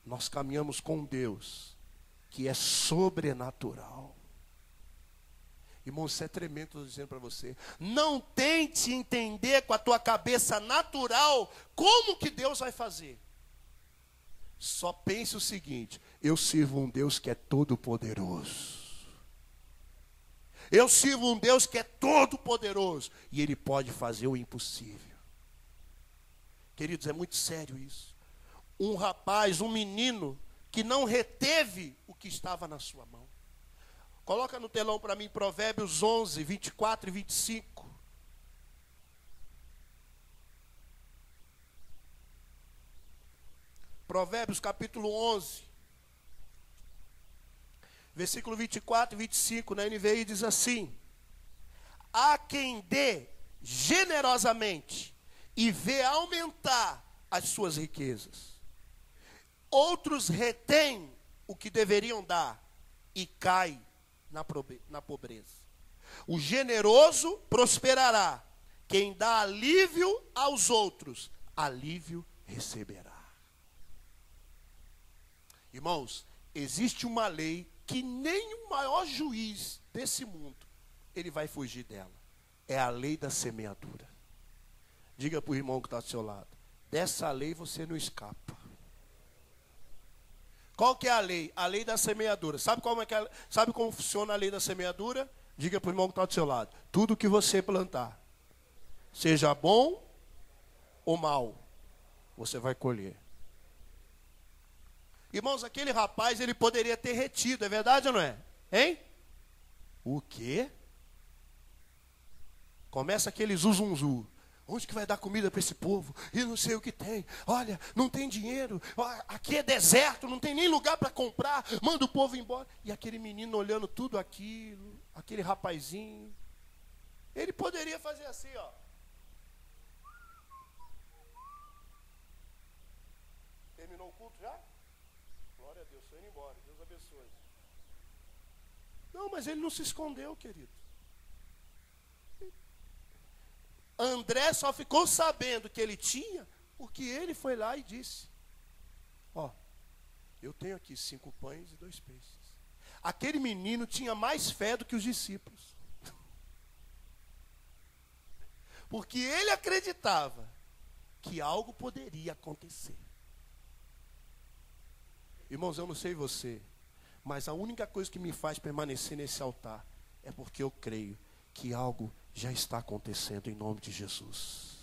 Nós caminhamos com Deus que é sobrenatural. Irmão, isso é tremendo, estou dizendo para você. Não tente entender com a tua cabeça natural como que Deus vai fazer. Só pense o seguinte: eu sirvo um Deus que é todo poderoso. Eu sirvo um Deus que é todo poderoso. E Ele pode fazer o impossível. Queridos, é muito sério isso. Um rapaz, um menino, que não reteve o que estava na sua mão. Coloca no telão para mim Provérbios 11, 24 e 25. Provérbios capítulo 11, versículo 24 e 25, na NVI diz assim: há quem dê generosamente e vê aumentar as suas riquezas. Outros retêm o que deveriam dar e caem na pobreza. O generoso prosperará. Quem dá alívio aos outros, alívio receberá. Irmãos, existe uma lei que nem o maior juiz desse mundo, ele vai fugir dela. É a lei da semeadura. Diga para o irmão que está do seu lado: dessa lei você não escapa. Qual que é a lei? A lei da semeadura. Sabe como funciona a lei da semeadura? Diga para o irmão que está do seu lado: tudo que você plantar, seja bom ou mal, você vai colher. Irmãos, aquele rapaz, ele poderia ter retido, é verdade ou não é? Hein? O quê? Começa aquele zuzunzu. Onde que vai dar comida para esse povo? E não sei o que tem. Olha, não tem dinheiro. Aqui é deserto, não tem nem lugar para comprar. Manda o povo embora. E aquele menino olhando tudo aquilo, aquele rapazinho. Ele poderia fazer assim, ó. Terminou o culto já? Glória a Deus, estou indo embora. Deus abençoe. Não, mas ele não se escondeu, querido. André só ficou sabendo que ele tinha porque ele foi lá e disse: ó, eu tenho aqui 5 pães e 2 peixes. Aquele menino tinha mais fé do que os discípulos. Porque ele acreditava que algo poderia acontecer. Irmãos, eu não sei você, mas a única coisa que me faz permanecer nesse altar é porque eu creio que algo já está acontecendo em nome de Jesus.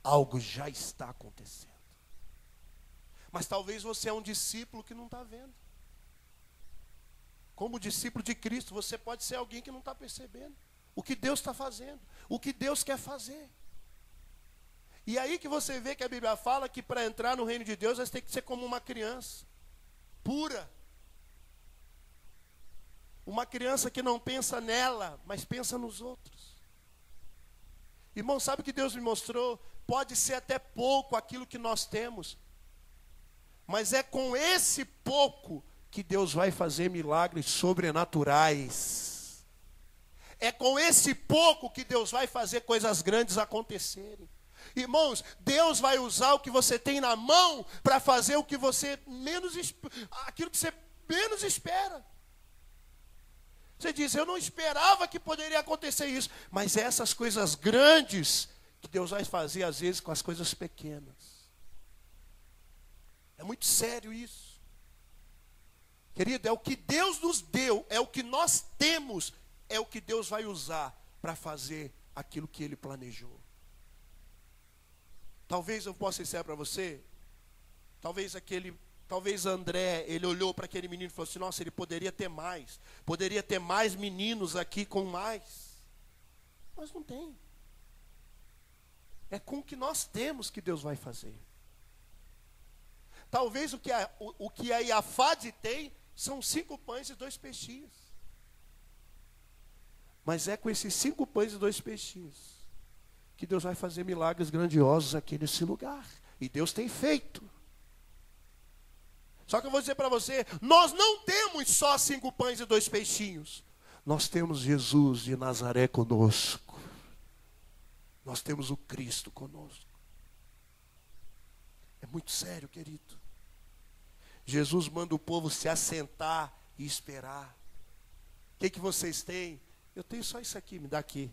Algo já está acontecendo. Mas talvez você é um discípulo que não está vendo. Como discípulo de Cristo, você pode ser alguém que não está percebendo o que Deus está fazendo, o que Deus quer fazer. E aí que você vê que a Bíblia fala que para entrar no reino de Deus, você tem que ser como uma criança, pura. Uma criança que não pensa nela, mas pensa nos outros. Irmão, sabe o que Deus me mostrou? Pode ser até pouco aquilo que nós temos, mas é com esse pouco que Deus vai fazer milagres sobrenaturais. É com esse pouco que Deus vai fazer coisas grandes acontecerem. Irmãos, Deus vai usar o que você tem na mão para fazer o que você aquilo que você menos espera. Você diz: eu não esperava que poderia acontecer isso. Mas essas coisas grandes que Deus vai fazer às vezes com as coisas pequenas. É muito sério isso. Querido, é o que Deus nos deu, é o que nós temos, é o que Deus vai usar para fazer aquilo que Ele planejou. Talvez eu possa ser sincero para você, talvez André, ele olhou para aquele menino e falou assim: nossa, ele poderia ter mais meninos aqui com mais. Mas não tem. É com o que nós temos que Deus vai fazer. Talvez o que a Iafade tem são 5 pães e 2 peixinhos. Mas é com esses 5 pães e 2 peixinhos que Deus vai fazer milagres grandiosos aqui nesse lugar. E Deus tem feito. Só que eu vou dizer para você, nós não temos só 5 pães e 2 peixinhos. Nós temos Jesus de Nazaré conosco. Nós temos o Cristo conosco. É muito sério, querido. Jesus manda o povo se assentar e esperar. O que vocês têm? Eu tenho só isso aqui, me dá aqui.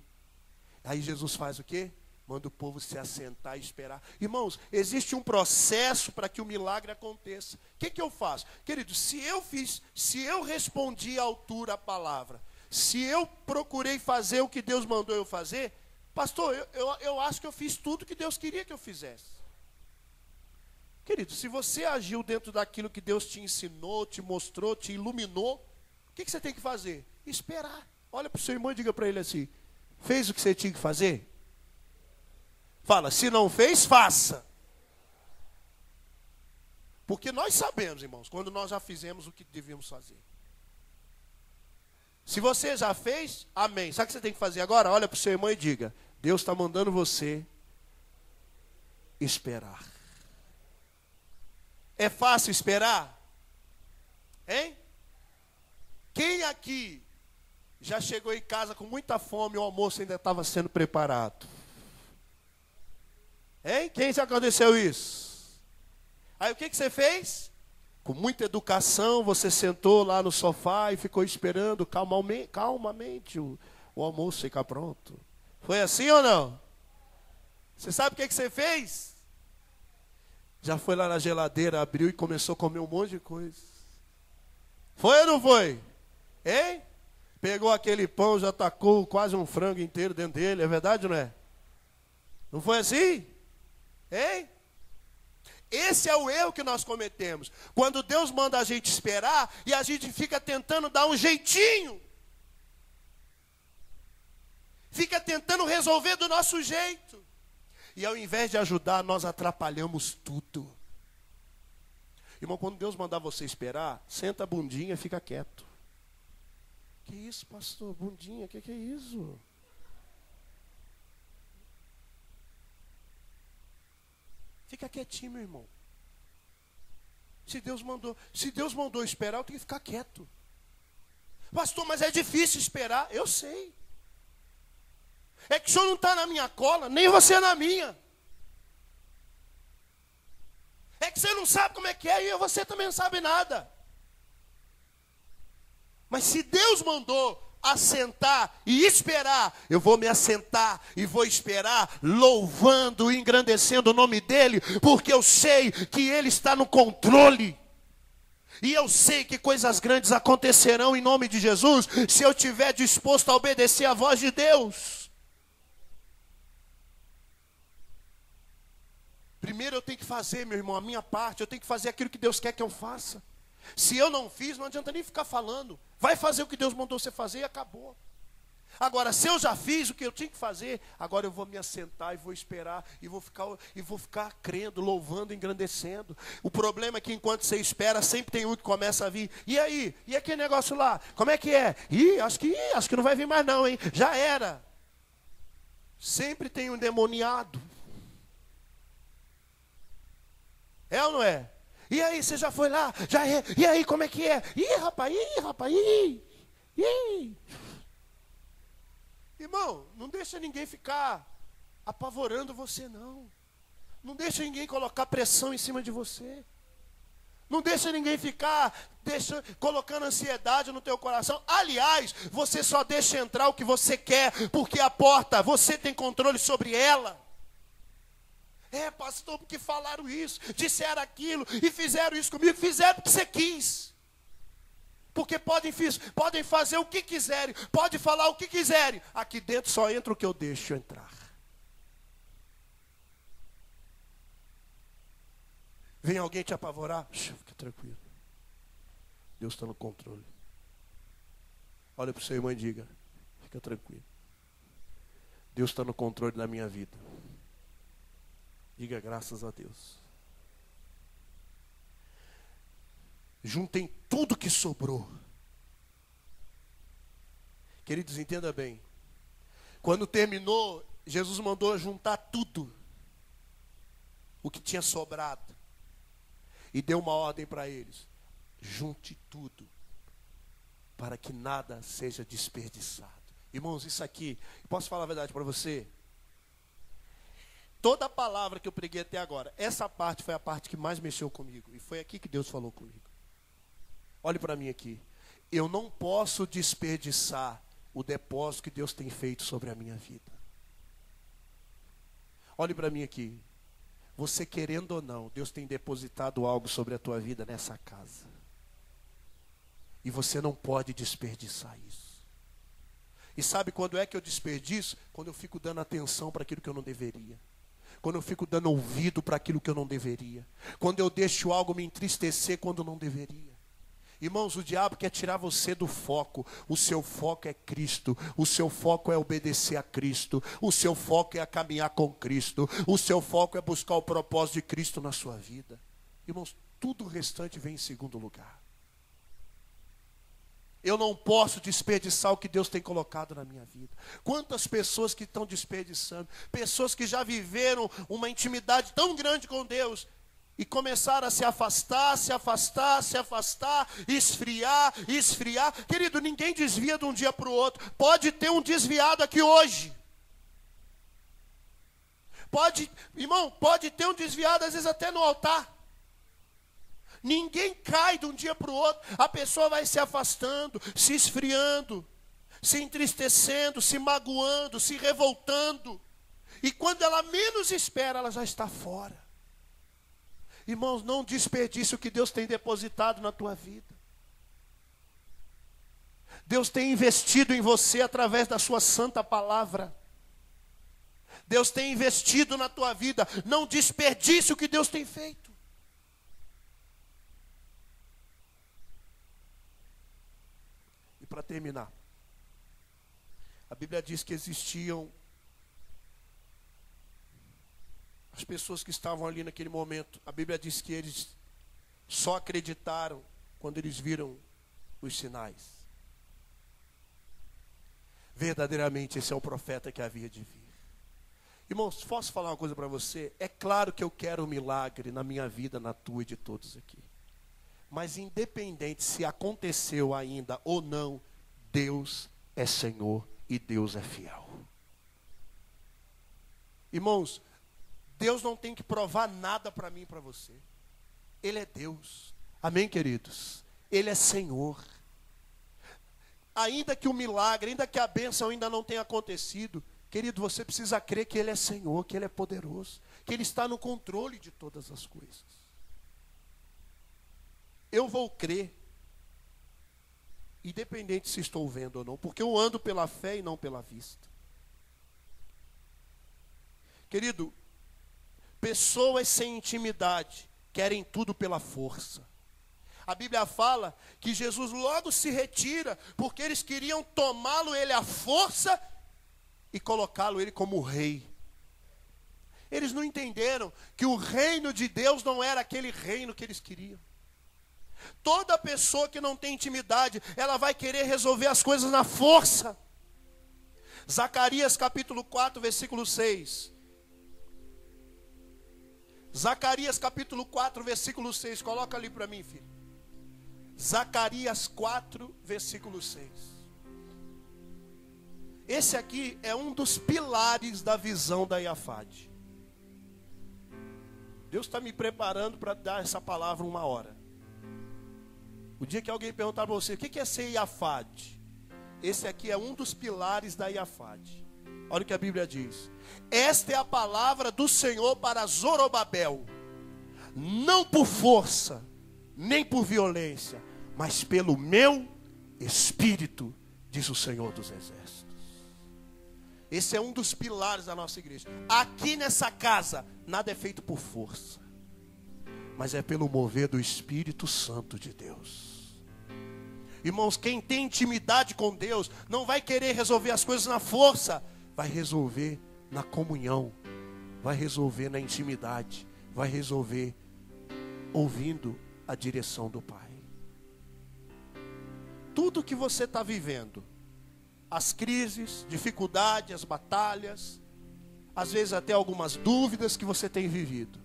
Aí Jesus faz o quê? Manda o povo se assentar e esperar. Irmãos, existe um processo para que o milagre aconteça. O que eu faço? Querido, se eu respondi à altura a palavra, se eu procurei fazer o que Deus mandou eu fazer, pastor, eu acho que eu fiz tudo que Deus queria que eu fizesse. Querido, se você agiu dentro daquilo que Deus te ensinou, te mostrou, te iluminou, o que você tem que fazer? Esperar. Olha para o seu irmão e diga para ele assim, fez o que você tinha que fazer? Fala, se não fez, faça. Porque nós sabemos, irmãos, quando nós já fizemos o que devíamos fazer. Se você já fez, amém. Sabe o que você tem que fazer agora? Olha para o seu irmão e diga, Deus está mandando você esperar. É fácil esperar? Hein? Quem aqui já chegou em casa com muita fome e o almoço ainda estava sendo preparado? Hein? Quem já aconteceu isso? Aí o que você fez? Com muita educação, você sentou lá no sofá e ficou esperando calmamente o almoço ficar pronto. Foi assim ou não? Você sabe o que você fez? Já foi lá na geladeira, abriu e começou a comer um monte de coisa. Foi ou não foi? Hein? Pegou aquele pão, já tacou quase um frango inteiro dentro dele, é verdade ou não é? Não foi assim? Hein? Esse é o erro que nós cometemos. Quando Deus manda a gente esperar e a gente fica tentando dar um jeitinho. Fica tentando resolver do nosso jeito. E ao invés de ajudar, nós atrapalhamos tudo. Irmão, quando Deus mandar você esperar, senta a bundinha e fica quieto. Que isso, pastor? Bundinha, que é isso? Fica quietinho, meu irmão. Se Deus mandou esperar, eu tenho que ficar quieto. Pastor, mas é difícil esperar. Eu sei. É que o senhor não está na minha cola, nem você na minha. É que você não sabe como é que é e você também não sabe nada. Mas se Deus mandou assentar e esperar, eu vou me assentar e vou esperar, louvando e engrandecendo o nome dEle, porque eu sei que Ele está no controle. E eu sei que coisas grandes acontecerão em nome de Jesus, se eu estiver disposto a obedecer a voz de Deus. Primeiro eu tenho que fazer, meu irmão, a minha parte. Eu tenho que fazer aquilo que Deus quer que eu faça. Se eu não fiz, não adianta nem ficar falando. Vai fazer o que Deus mandou você fazer e acabou. Agora, se eu já fiz o que eu tinha que fazer, agora eu vou me assentar e vou esperar. E vou ficar crendo, louvando, engrandecendo. O problema é que enquanto você espera, sempre tem um que começa a vir. E aí? E aquele negócio lá? Como é que é? Acho que não vai vir mais não, hein? Já era. Sempre tem um endemoniado. É ou não é? E aí, você já foi lá? Já é? E aí, como é que é? Ih, rapaz. Irmão, não deixa ninguém ficar apavorando você, não. Não deixa ninguém colocar pressão em cima de você. Não deixa ninguém ficar colocando ansiedade no teu coração. Aliás, você só deixa entrar o que você quer, porque a porta, você tem controle sobre ela. É, pastor, porque falaram isso, disseram aquilo e fizeram isso comigo. Fizeram porque você quis. Porque podem fazer o que quiserem, podem falar o que quiserem. Aqui dentro só entra o que eu deixo entrar. Vem alguém te apavorar? Fica tranquilo. Deus está no controle. Olha para o seu irmão e diga, fica tranquilo. Deus está no controle da minha vida. Diga graças a Deus. Juntem tudo que sobrou. Queridos, entenda bem. Quando terminou, Jesus mandou juntar tudo o que tinha sobrado. E deu uma ordem para eles. Junte tudo, para que nada seja desperdiçado. Irmãos, isso aqui, posso falar a verdade para você? Toda a palavra que eu preguei até agora, essa parte foi a parte que mais mexeu comigo. E foi aqui que Deus falou comigo. Olhe para mim aqui. Eu não posso desperdiçar o depósito que Deus tem feito sobre a minha vida. Olhe para mim aqui. Você querendo ou não, Deus tem depositado algo sobre a tua vida nessa casa. E você não pode desperdiçar isso. E sabe quando é que eu desperdiço? Quando eu fico dando atenção para aquilo que eu não deveria. Quando eu fico dando ouvido para aquilo que eu não deveria. Quando eu deixo algo me entristecer quando não deveria. Irmãos, o diabo quer tirar você do foco. O seu foco é Cristo. O seu foco é obedecer a Cristo. O seu foco é caminhar com Cristo. O seu foco é buscar o propósito de Cristo na sua vida. Irmãos, tudo o restante vem em segundo lugar. Eu não posso desperdiçar o que Deus tem colocado na minha vida. Quantas pessoas que estão desperdiçando. Pessoas que já viveram uma intimidade tão grande com Deus. E começaram a se afastar, esfriar. Querido, ninguém desvia de um dia para o outro. Pode ter um desviado aqui hoje. Pode ter um desviado às vezes até no altar. Ninguém cai de um dia para o outro. A pessoa vai se afastando, se esfriando, se entristecendo, se magoando, se revoltando. E quando ela menos espera, ela já está fora. Irmãos, não desperdice o que Deus tem depositado na tua vida. Deus tem investido em você através da sua santa palavra. Deus tem investido na tua vida. Não desperdice o que Deus tem feito. E para terminar, a Bíblia diz que existiam as pessoas que estavam ali naquele momento. A Bíblia diz que eles só acreditaram quando eles viram os sinais. Verdadeiramente esse é o profeta que havia de vir. Irmãos, posso falar uma coisa para você? É claro que eu quero um milagre na minha vida, na tua e de todos aqui. Mas independente se aconteceu ainda ou não, Deus é Senhor e Deus é fiel. Irmãos, Deus não tem que provar nada para mim e para você. Ele é Deus. Amém, queridos? Ele é Senhor. Ainda que o milagre, ainda que a bênção ainda não tenha acontecido, querido, você precisa crer que Ele é Senhor, que Ele é poderoso, que Ele está no controle de todas as coisas. Eu vou crer, independente se estou vendo ou não, porque eu ando pela fé e não pela vista. Querido, pessoas sem intimidade querem tudo pela força. A Bíblia fala que Jesus logo se retira, porque eles queriam tomá-lo ele à força e colocá-lo ele como rei. Eles não entenderam que o reino de Deus não era aquele reino que eles queriam. Toda pessoa que não tem intimidade, ela vai querer resolver as coisas na força. Zacarias capítulo 4, versículo 6. Zacarias capítulo 4, versículo 6. Coloca ali para mim, filho. Zacarias 4, versículo 6. Esse aqui é um dos pilares da visão da Iafade. Deus está me preparando para dar essa palavra uma hora. O dia que alguém perguntar para você, o que é ser Iafade? Esse aqui é um dos pilares da Iafade. Olha o que a Bíblia diz. Esta é a palavra do Senhor para Zorobabel. Não por força, nem por violência, mas pelo meu Espírito, diz o Senhor dos Exércitos. Esse é um dos pilares da nossa igreja. Aqui nessa casa, nada é feito por força, mas é pelo mover do Espírito Santo de Deus. Irmãos, quem tem intimidade com Deus, não vai querer resolver as coisas na força, vai resolver na comunhão. vai resolver na intimidade, vai resolver ouvindo a direção do Pai. Tudo que você está vivendo, as crises, dificuldades, as batalhas, às vezes até algumas dúvidas que você tem vivido,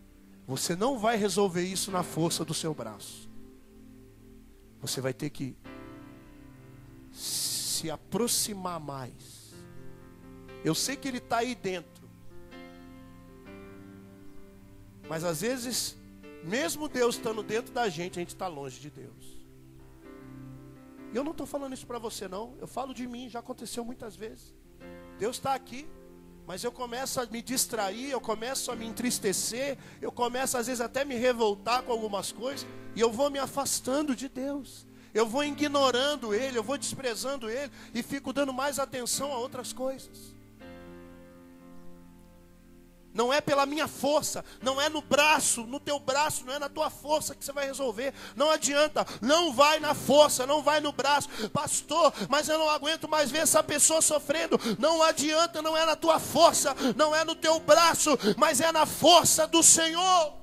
você não vai resolver isso na força do seu braço. Você vai ter que se aproximar mais. Eu sei que Ele está aí dentro, mas às vezes, mesmo Deus estando dentro da gente está longe de Deus. E eu não estou falando isso para você não, eu falo de mim, já aconteceu muitas vezes. Deus está aqui, mas eu começo a me distrair, eu começo a me entristecer, eu começo às vezes até me revoltar com algumas coisas, e eu vou me afastando de Deus. Eu vou ignorando Ele, eu vou desprezando Ele, e fico dando mais atenção a outras coisas. Não é pela minha força, não é no braço, no teu braço, não é na tua força que você vai resolver. Não adianta, não vai na força, não vai no braço. Pastor, mas eu não aguento mais ver essa pessoa sofrendo. Não adianta, não é na tua força, não é no teu braço, mas é na força do Senhor.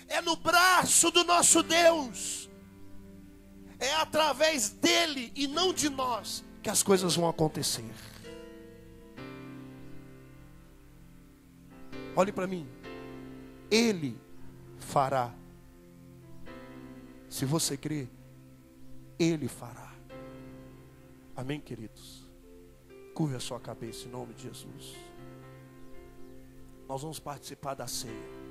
É no braço do nosso Deus. É através dele e não de nós que as coisas vão acontecer. Olhe para mim. Ele fará. Se você crer, Ele fará. Amém, queridos? Curve a sua cabeça em nome de Jesus. Nós vamos participar da ceia.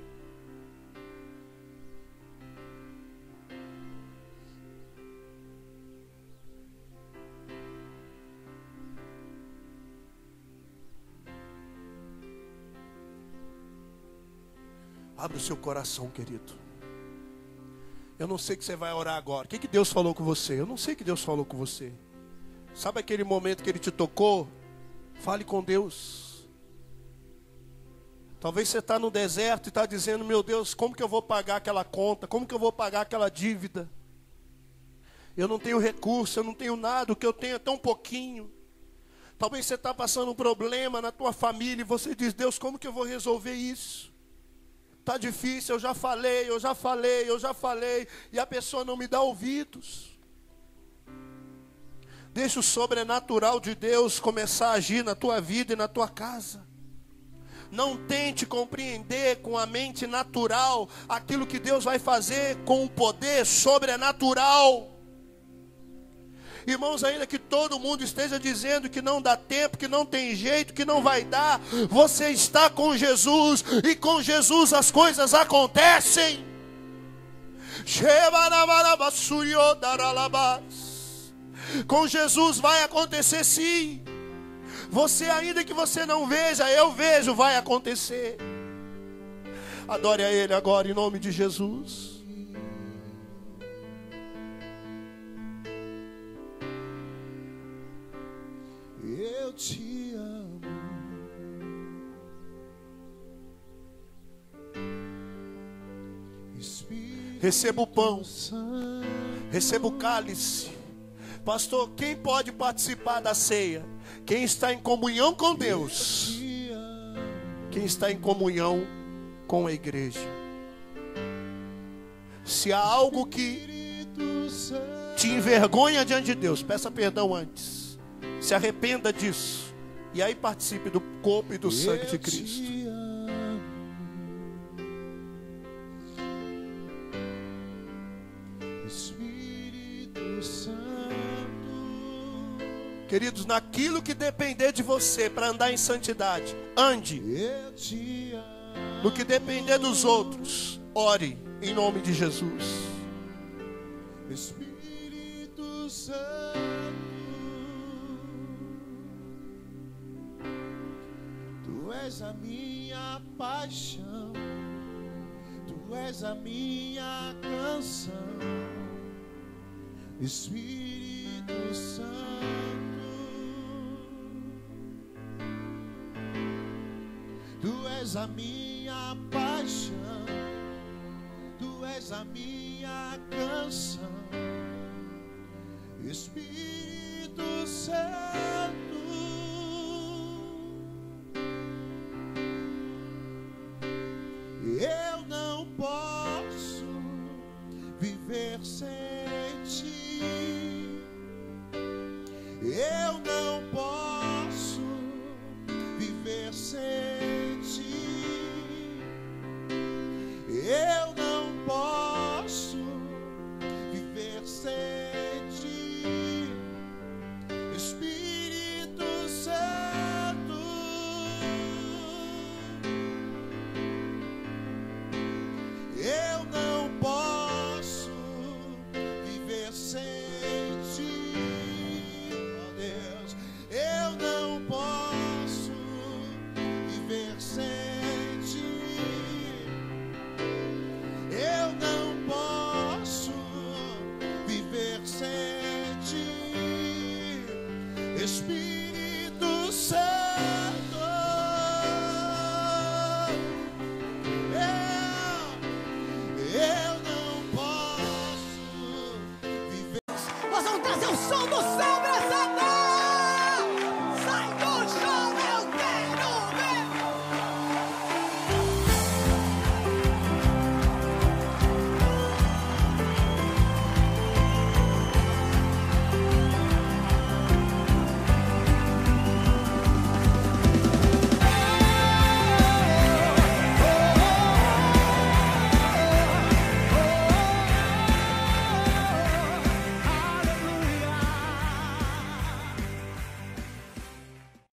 Abre o seu coração, querido. Eu não sei o que você vai orar agora. O que Deus falou com você? Eu não sei o que Deus falou com você. Sabe aquele momento que Ele te tocou? Fale com Deus. Talvez você está no deserto e está dizendo: meu Deus, como que eu vou pagar aquela conta? Como que eu vou pagar aquela dívida? Eu não tenho recurso, eu não tenho nada. O que eu tenho é tão pouquinho. Talvez você está passando um problema na tua família e você diz: Deus, como que eu vou resolver isso? Está difícil, eu já falei, e a pessoa não me dá ouvidos. Deixa o sobrenatural de Deus começar a agir na tua vida e na tua casa. Não tente compreender com a mente natural aquilo que Deus vai fazer com o poder sobrenatural. Irmãos, ainda que todo mundo esteja dizendo que não dá tempo, que não tem jeito, que não vai dar, você está com Jesus, e com Jesus as coisas acontecem. Com Jesus vai acontecer sim. Você, ainda que você não veja, eu vejo, vai acontecer. Adore a Ele agora em nome de Jesus. Eu te amo. Receba o pão, receba o cálice. Pastor, quem pode participar da ceia? Quem está em comunhão com Deus, quem está em comunhão com a igreja. Se há algo que te envergonha diante de Deus, peça perdão antes. Se arrependa disso. E aí participe do corpo e do sangue de Cristo. Espírito Santo. Queridos, naquilo que depender de você para andar em santidade, ande. No que depender dos outros, ore em nome de Jesus. Espírito Santo. Tu és a minha paixão, Tu és a minha canção, Espírito Santo. Tu és a minha paixão, Tu és a minha canção, Espírito Santo. ti. Eu não posso viver sem ti. Eu não posso viver sem ti. Espírito Santo, eu não posso viver sem ti, ó Deus. Eu não posso viver sem ti. Eu não posso viver sem ti. Espírito Santo, eu não posso viver. Nós vamos trazer o som do céu.